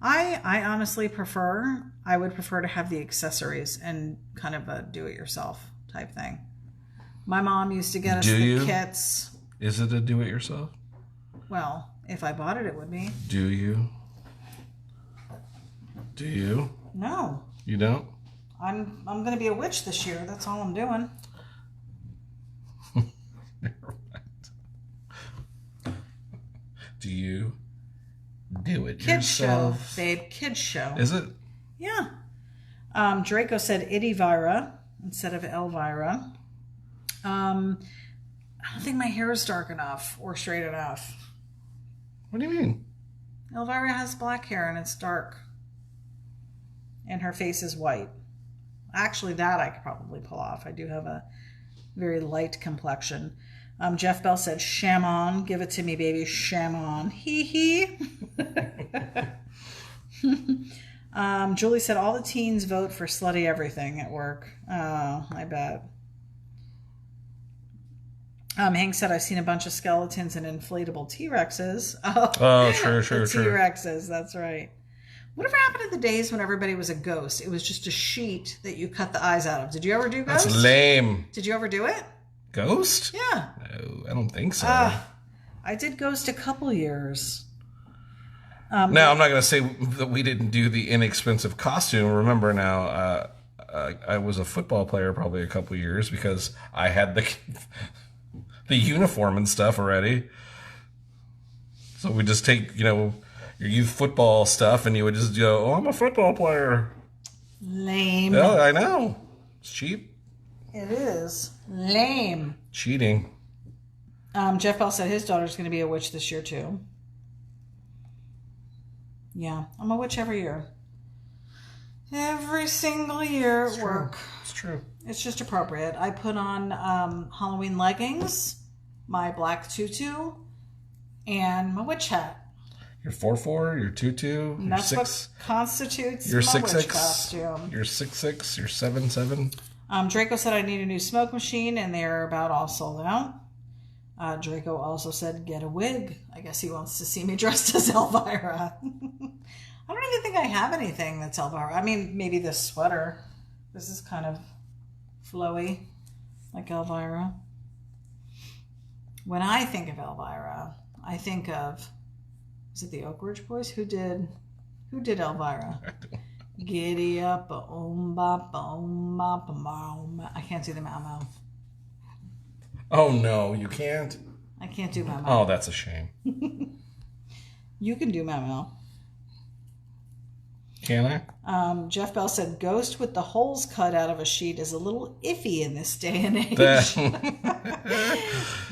I honestly I would prefer to have the accessories and kind of a do-it-yourself type thing. My mom used to get us the kits. Is it a do-it-yourself? Well, if I bought it, it would be. Do you? Do you? No. You don't? I'm going to be a witch this year. That's all I'm doing. Never mind. Do you do it Kids yourself? show, babe. Kids show. Is it? Yeah. Draco said Ity-b instead of Elvira. I don't think my hair is dark enough or straight enough. What do you mean? Elvira has black hair and it's dark. and her face is white. Actually, that I could probably pull off. I do have a very light complexion. Jeff Bell said, sham on. Give it to me, baby. Sham on. Hee hee. Julie said, all the teens vote for slutty everything at work. Oh, I bet. Hank said, I've seen a bunch of skeletons and inflatable T-Rexes. Oh, true. T-Rexes, that's right. Whatever happened in the days when everybody was a ghost? It was just a sheet that you cut the eyes out of. Did you ever do ghost? That's lame. Did you ever do it? Ghost? Yeah. No, I don't think so. I did ghost a couple years. Now, I'm not going to say that we didn't do the inexpensive costume. Remember now, I was a football player probably a couple years because I had the uniform and stuff already. So we just take, your youth football stuff and you would just go, oh, I'm a football player. Lame. Yeah, I know. It's cheap. It is. Lame. Cheating. Jeff Bell said his daughter's going to be a witch this year too. Yeah, I'm a witch every year. Every single year at work. It's true. It's just appropriate. I put on Halloween leggings, my black tutu, and my witch hat. Your 4-4, your 2-2, and that's what constitutes your my 6-6 witch costume. Your 6-6, your 7-7. Draco said I need a new smoke machine, and they're about all sold out. Draco also said, get a wig. I guess he wants to see me dressed as Elvira. I don't even think I have anything that's Elvira. I mean, maybe this sweater. This is kind of flowy, like Elvira. When I think of Elvira, I think of, is it the Oak Ridge Boys? Who did Elvira? Giddy up, bop, bop, I can't do the Mau. Oh no, you can't? I can't do Mau. Oh, that's a shame. You can do Mau. Can I? Jeff Bell said, ghost with the holes cut out of a sheet is a little iffy in this day and age.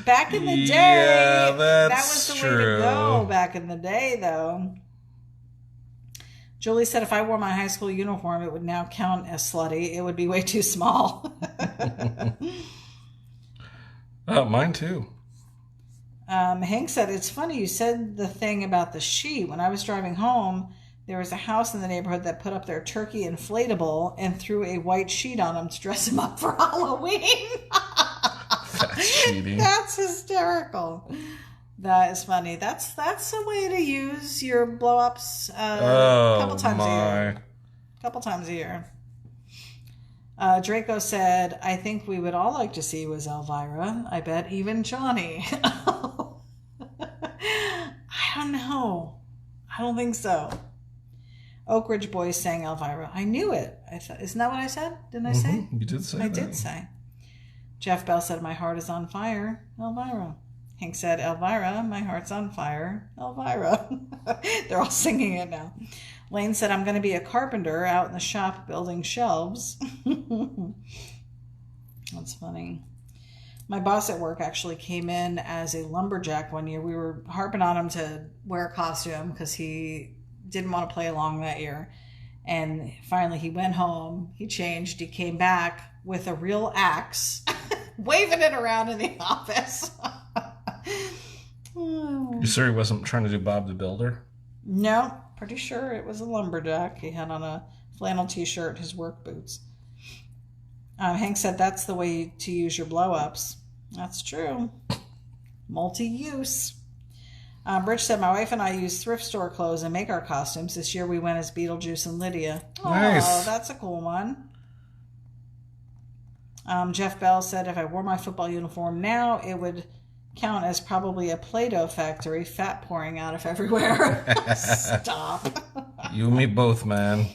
Back in the day, that was the way to go back in the day, though. Julie said, if I wore my high school uniform, it would now count as slutty. It would be way too small. Mine too. Hank said, it's funny you said the thing about the sheet. When I was driving home, there was a house in the neighborhood that put up their turkey inflatable and threw a white sheet on him to dress him up for Halloween. That's cheating. That's hysterical. That is funny. That's a way to use your blow-ups a couple times a year. Couple times a year. Draco said, I think we would all like to see was Elvira. I bet even Johnny. I don't know. I don't think so. Oak Ridge Boys sang Elvira. I knew it. Isn't that what I said? Didn't I say? You did say I did say. Jeff Bell said, my heart is on fire. Elvira. Hank said, Elvira, my heart's on fire. Elvira. They're all singing it now. Lane said, I'm going to be a carpenter out in the shop building shelves. That's funny. My boss at work actually came in as a lumberjack one year. We were harping on him to wear a costume because he didn't want to play along that year. And finally he went home, he changed, he came back with a real axe, waving it around in the office. You sure he wasn't trying to do Bob the Builder? No, pretty sure it was a lumberjack. He had on a flannel t-shirt, his work boots. Hank said that's the way to use your blow-ups. That's true. Multi-use. Rich said, my wife and I use thrift store clothes and make our costumes. This year we went as Beetlejuice and Lydia. Nice. Oh, that's a cool one. Jeff Bell said, if I wore my football uniform now, it would count as probably a Play-Doh factory, fat pouring out of everywhere. Stop. You and me both, man.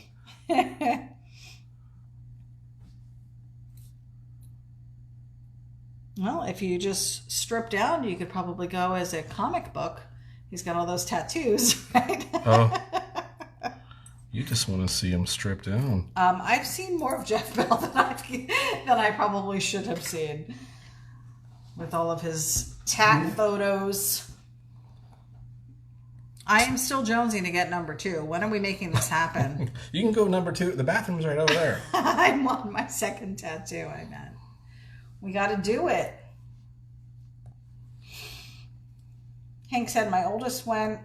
Well, if you just strip down, you could probably go as a comic book. He's got all those tattoos, right? Oh. You just want to see him stripped down. I've seen more of Jeff Bell than I probably should have seen. With all of his tat photos. I am still jonesing to get number 2. When are we making this happen? You can go number 2. The bathroom's right over there. I want my second tattoo, I meant. We got to do it. Hank said my oldest one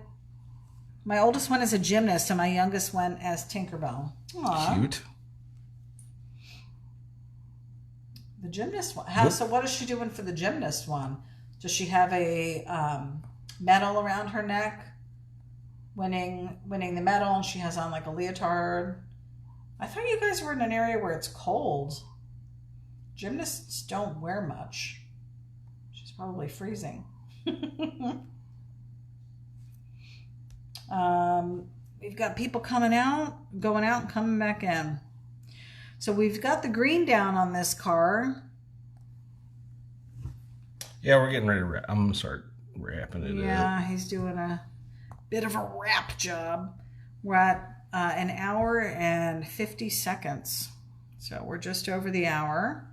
is a gymnast and my youngest one as Tinkerbell. Aww. Cute. The gymnast one. So what is she doing for the gymnast one? Does she have a medal around her neck? Winning the medal, and she has on like a leotard. I thought you guys were in an area where it's cold. Gymnasts don't wear much. She's probably freezing. We've got people going out, and coming back in. So we've got the green down on this car. Yeah, we're getting ready to wrap. I'm going to start wrapping it up. Yeah, he's doing a bit of a wrap job. We're at an hour and 50 seconds. So we're just over the hour.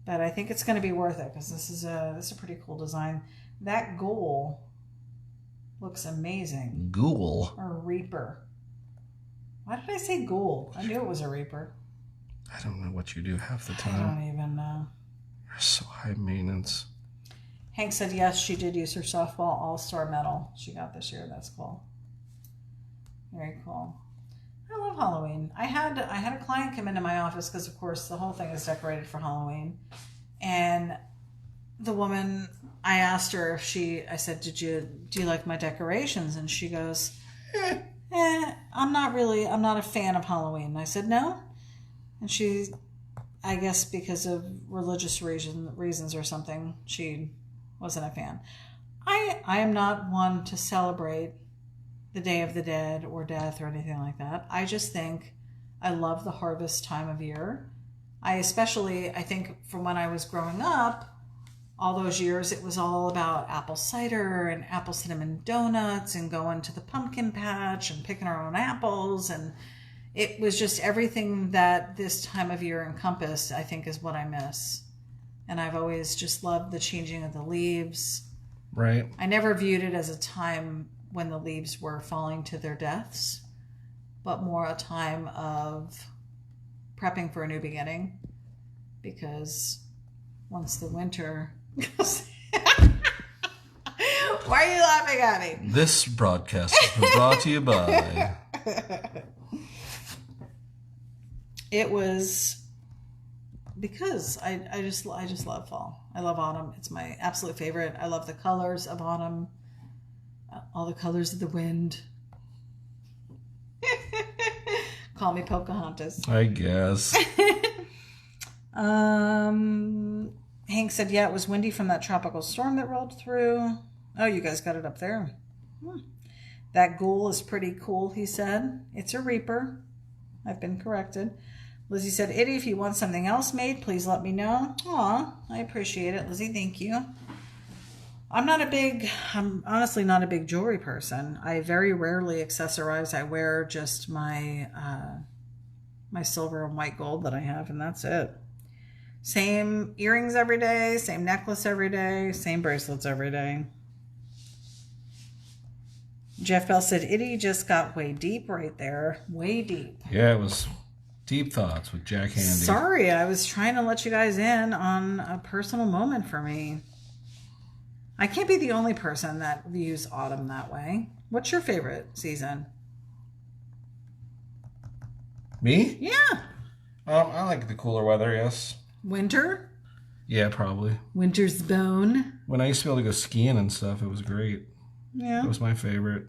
But I think it's going to be worth it because this is a pretty cool design. That ghoul looks amazing. Ghoul? Or reaper. Why did I say ghoul? I knew it was a reaper. I don't know what you do half the I time. don't even know. You're so high maintenance. Hank said yes, she did use her softball all-star medal she got this year. That's cool. Very cool. I love Halloween. I had a client come into my office because, of course, the whole thing is decorated for Halloween. And the woman, I asked her if I said, do you like my decorations? And she goes, I'm not a fan of Halloween. And I said, no? And she, I guess because of religious reasons or something, she wasn't a fan. I am not one to celebrate the Day of the Dead or death or anything like that. I just think I love the harvest time of year. I think from when I was growing up, all those years, it was all about apple cider and apple cinnamon donuts and going to the pumpkin patch and picking our own apples. And it was just everything that this time of year encompassed, I think, is what I miss. And I've always just loved the changing of the leaves. Right. I never viewed it as a time when the leaves were falling to their deaths, but more a time of prepping for a new beginning. Because once the winter goes... Why are you laughing at me? This broadcast has been brought to you by... It was... Because I just love fall. I love autumn. It's my absolute favorite. I love the colors of autumn. All the colors of the wind. Call me Pocahontas. I guess. Hank said, yeah, it was windy from that tropical storm that rolled through. Oh, you guys got it up there. That ghoul is pretty cool, he said. It's a reaper. I've been corrected. Lizzie said, Ity, if you want something else made, please let me know. Aw, I appreciate it, Lizzie. Thank you. I'm honestly not a big jewelry person. I very rarely accessorize. I wear just my my silver and white gold that I have, and that's it. Same earrings every day, same necklace every day, same bracelets every day. Jeff Bell said, Ity just got way deep right there. Way deep. Yeah, it was deep thoughts with Jack Handy. Sorry, I was trying to let you guys in on a personal moment for me. I can't be the only person that views autumn that way. What's your favorite season? Me? Yeah. I like the cooler weather, yes. Winter? Yeah, probably. Winter's bone? When I used to be able to go skiing and stuff, it was great. Yeah. It was my favorite.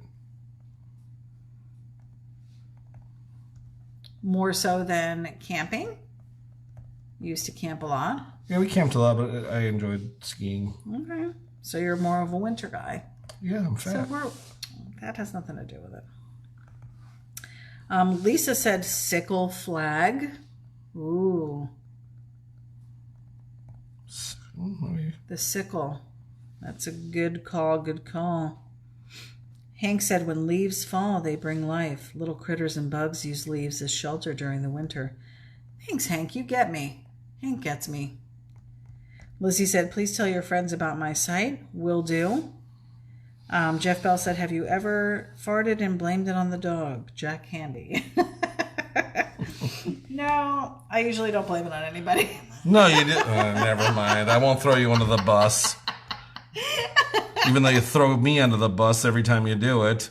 More so than camping? You used to camp a lot? Yeah, we camped a lot, but I enjoyed skiing. Okay. So you're more of a winter guy. Yeah, I'm fat. So that has nothing to do with it. Lisa said sickle flag. Ooh. The sickle. That's a good call, good call. Hank said when leaves fall, they bring life. Little critters and bugs use leaves as shelter during the winter. Thanks, Hank. You get me. Hank gets me. Lizzie said, please tell your friends about my site. Will do. Jeff Bell said, have you ever farted and blamed it on the dog? Jack Handy. No, I usually don't blame it on anybody. No, you did. Never mind. I won't throw you under the bus. Even though you throw me under the bus every time you do it.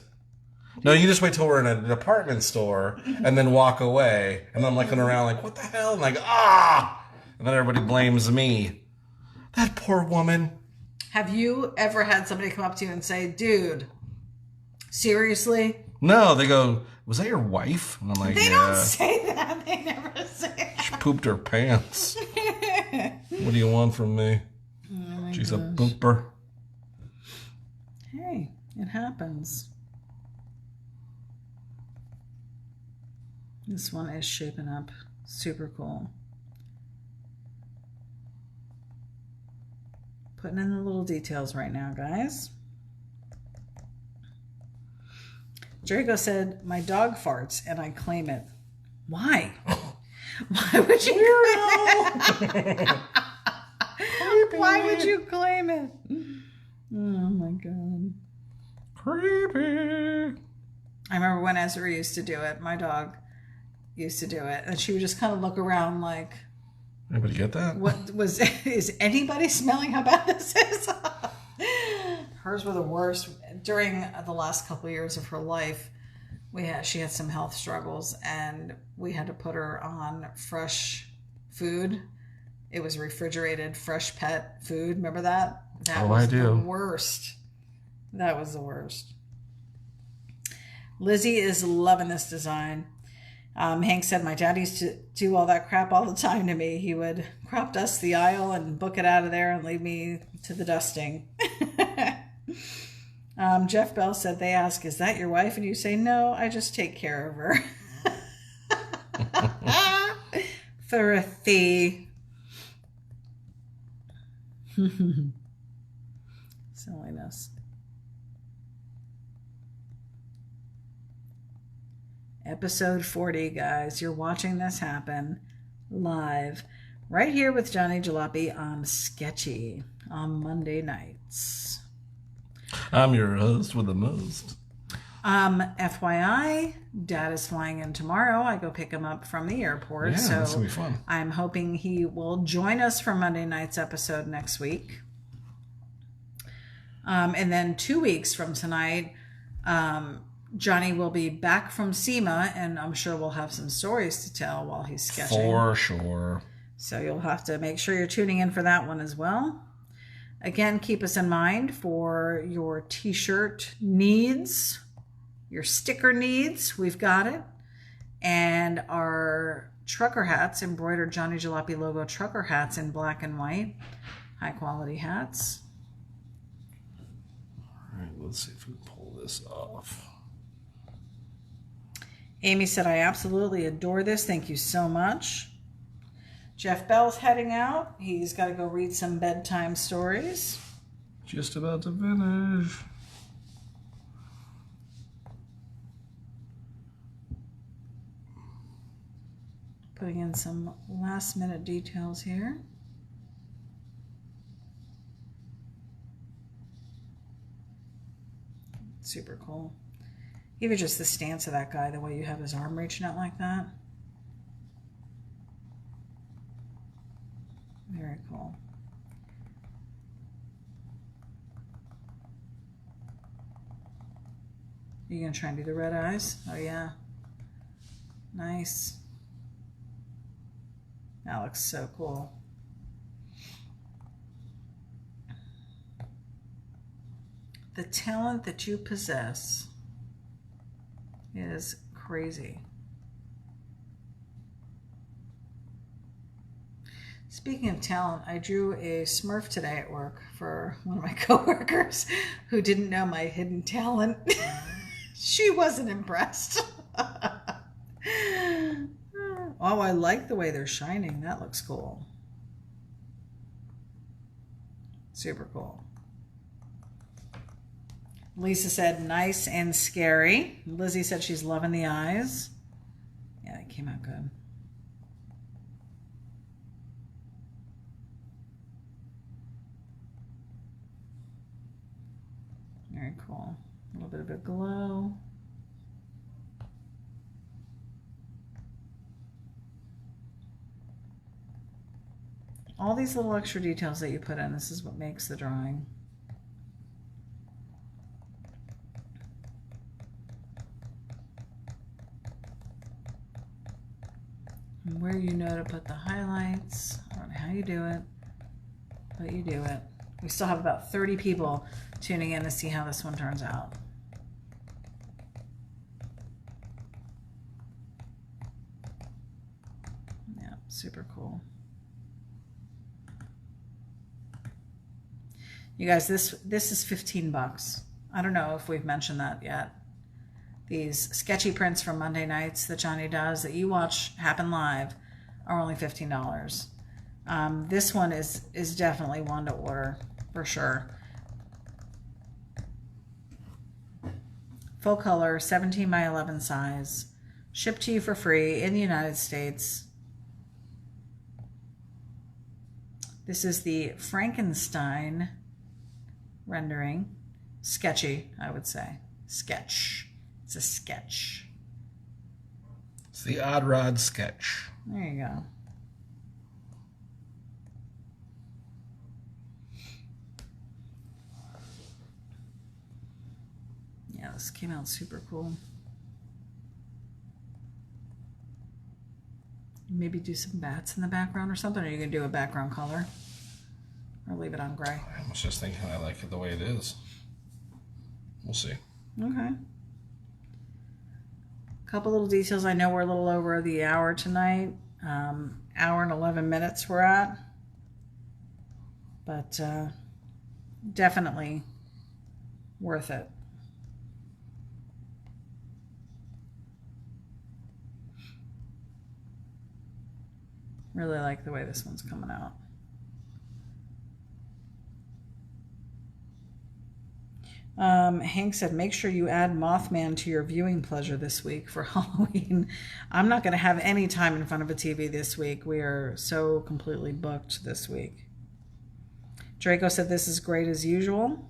No, you just wait till we're in a department store and then walk away. And I'm looking around like, what the hell? And like, ah! And then everybody blames me. That poor woman. Have you ever had somebody come up to you and say, dude, seriously? No, they go, was that your wife? And I'm like, They yeah. don't say that. They never say that. She pooped her pants. What do you want from me? Oh She's gosh. a pooper. Hey, it happens. This one is shaping up super cool. Putting in the little details right now, guys. Jericho said, my dog farts and I claim it. Why? Why would you claim it? Why would you claim it? Oh my God. Creepy. I remember when Ezra used to do it. My dog used to do it. And she would just kind of look around like, Anybody get that? is anybody smelling how bad this is? Hers were the worst. During the last couple of years of her life, she had some health struggles and we had to put her on fresh food. It was refrigerated, fresh pet food. Remember that? That was the worst. That was the worst. Lizzie is loving this design. Hank said, my dad used to do all that crap all the time to me. He would crop dust the aisle and book it out of there and leave me to the dusting. Jeff Bell said, they ask, is that your wife? And you say, no, I just take care of her. Dorothy. Silliness. Episode 40, guys. You're watching this happen live right here with Johnny Jalopy on Sketchy on Monday nights. I'm your host with the most. FYI, Dad is flying in tomorrow. I go pick him up from the airport. Yeah, so that's going to be fun. I'm hoping he will join us for Monday night's episode next week. And then 2 weeks from tonight, Johnny will be back from Sema, and I'm sure we'll have some stories to tell while he's sketching. For sure. So you'll have to make sure you're tuning in for that one as well. Again, keep us in mind for your t-shirt needs, your sticker needs. We've got it. And our trucker hats, embroidered Johnny Jalopy logo trucker hats in black and white. High quality hats. All right, let's see if we can pull this off. Amy said, I absolutely adore this. Thank you so much. Jeff Bell's heading out. He's got to go read some bedtime stories. Just about to finish. Putting in some last minute details here. Super cool. Even just the stance of that guy, the way you have his arm reaching out like that. Very cool. You gonna try and do the red eyes? Oh yeah. Nice. That looks so cool. The talent that you possess is crazy. Speaking of talent, I drew a Smurf today at work for one of my coworkers who didn't know my hidden talent. She wasn't impressed. Oh, I like the way they're shining. That looks cool. Super cool. Lisa said, nice and scary. Lizzie said she's loving the eyes. Yeah, it came out good. Very cool. A little bit of a glow. All these little extra details that you put in, this is what makes the drawing. And where you know to put the highlights. I don't know how you do it, but you do it. We still have about 30 people tuning in to see how this one turns out. Yeah, super cool. You guys, this is $15. I don't know if we've mentioned that yet. These sketchy prints from Monday nights that Johnny does that you watch happen live are only $15. This one is definitely one to order for sure. Full color, 17 by 11 size, shipped to you for free in the United States. This is the Frankenstein rendering. Sketchy, I would say. Sketch. It's a sketch. It's the Odd Rod sketch. There you go. Yeah, this came out super cool. Maybe do some bats in the background or something, or you can do a background color. Or leave it on gray. I was just thinking I like it the way it is. We'll see. Okay. Couple little details. I know we're a little over the hour tonight. Hour and 11 minutes we're at. But definitely worth it. Really like the way this one's coming out. Hank said, make sure you add Mothman to your viewing pleasure this week for Halloween. I'm not going to have any time in front of a TV this week. We are so completely booked this week. Draco said, this is great as usual.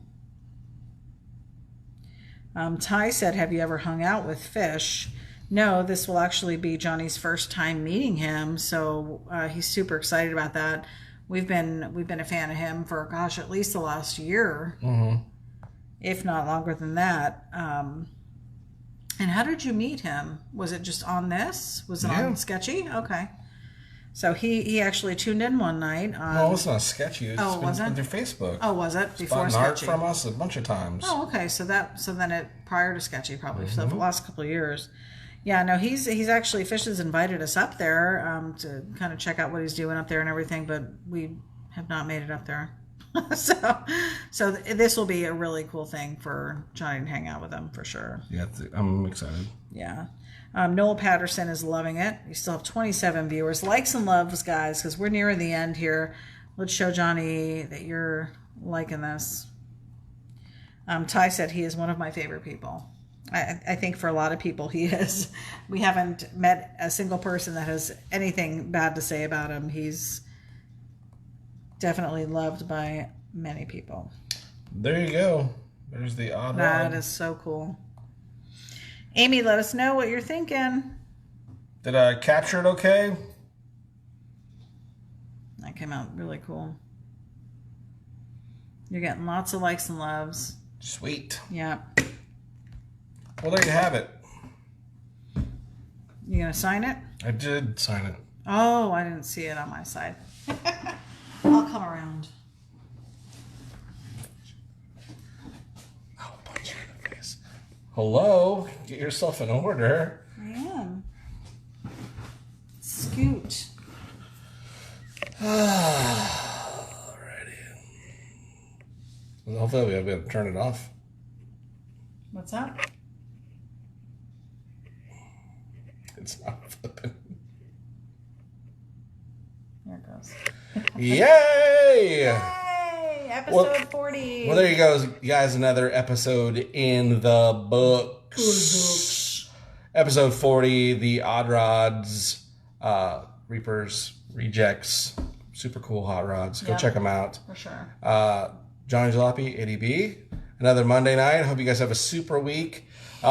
Ty said, have you ever hung out with Fish? No, this will actually be Johnny's first time meeting him, so he's super excited about that. We've been a fan of him for, gosh, at least the last year. Mm-hmm. If not longer than that. And how did you meet him? Was it just on this? Was it on Sketchy? Okay. So he actually tuned in one night. No, it's not Sketchy. It's was it? Through Facebook. Oh, was it? Before Sketchy. Art from us a bunch of times. Oh, okay. So then it prior to Sketchy probably. Mm-hmm. So for the last couple of years. Yeah, no, he's actually, Fish has invited us up there to kind of check out what he's doing up there and everything, but we have not made it up there. so this will be a really cool thing for Johnny to hang out with him for sure. Yeah, I'm excited. Yeah. Noel Patterson is loving it. We still have 27 viewers. Likes and loves, guys, because we're nearing the end here. Let's show Johnny that you're liking this. Ty said he is one of my favorite people. I think for a lot of people he is. We haven't met a single person that has anything bad to say about him. He's definitely loved by many people. There you go. There's the Odd Rod. That is so cool. Amy, let us know what you're thinking. Did I capture it okay? That came out really cool. You're getting lots of likes and loves. Sweet. Yeah. Well, there you have it. You gonna sign it? I did sign it. Oh, I didn't see it on my side. I'll come around. I'll punch you in the face. Hello? Get yourself in order. I am. Scoot. Alrighty. Hopefully we'll be able to turn it off. What's up? It's not flipping. There it goes. Yay! Yay! Episode 40. Well, there you go, guys. Another episode in the books. Episode 40, the Odd Rods, Reapers, Rejects. Super cool hot rods. Go check them out. For sure. Johnny Jalopy, Ity-b. another Monday night. I hope you guys have a super week.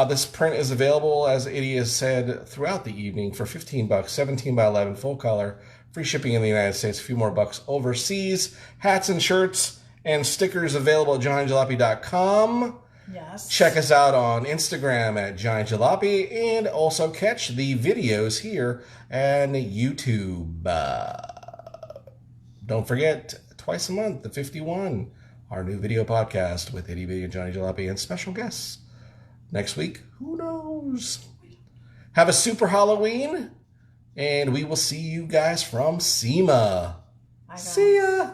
This print is available, as Ity has said, throughout the evening for $15, 17 by 11, full color, free shipping in the United States, a few more bucks overseas. Hats and shirts and stickers available at johnnyjalopy.com. Yes. Check us out on Instagram at johnnyjalopy, and also catch the videos here on YouTube. Don't forget, twice a month, the 51, our new video podcast with Ity-b and Johnny Jalopy and special guests. Next week, who knows? Have a super Halloween, and we will see you guys from Sema. See ya!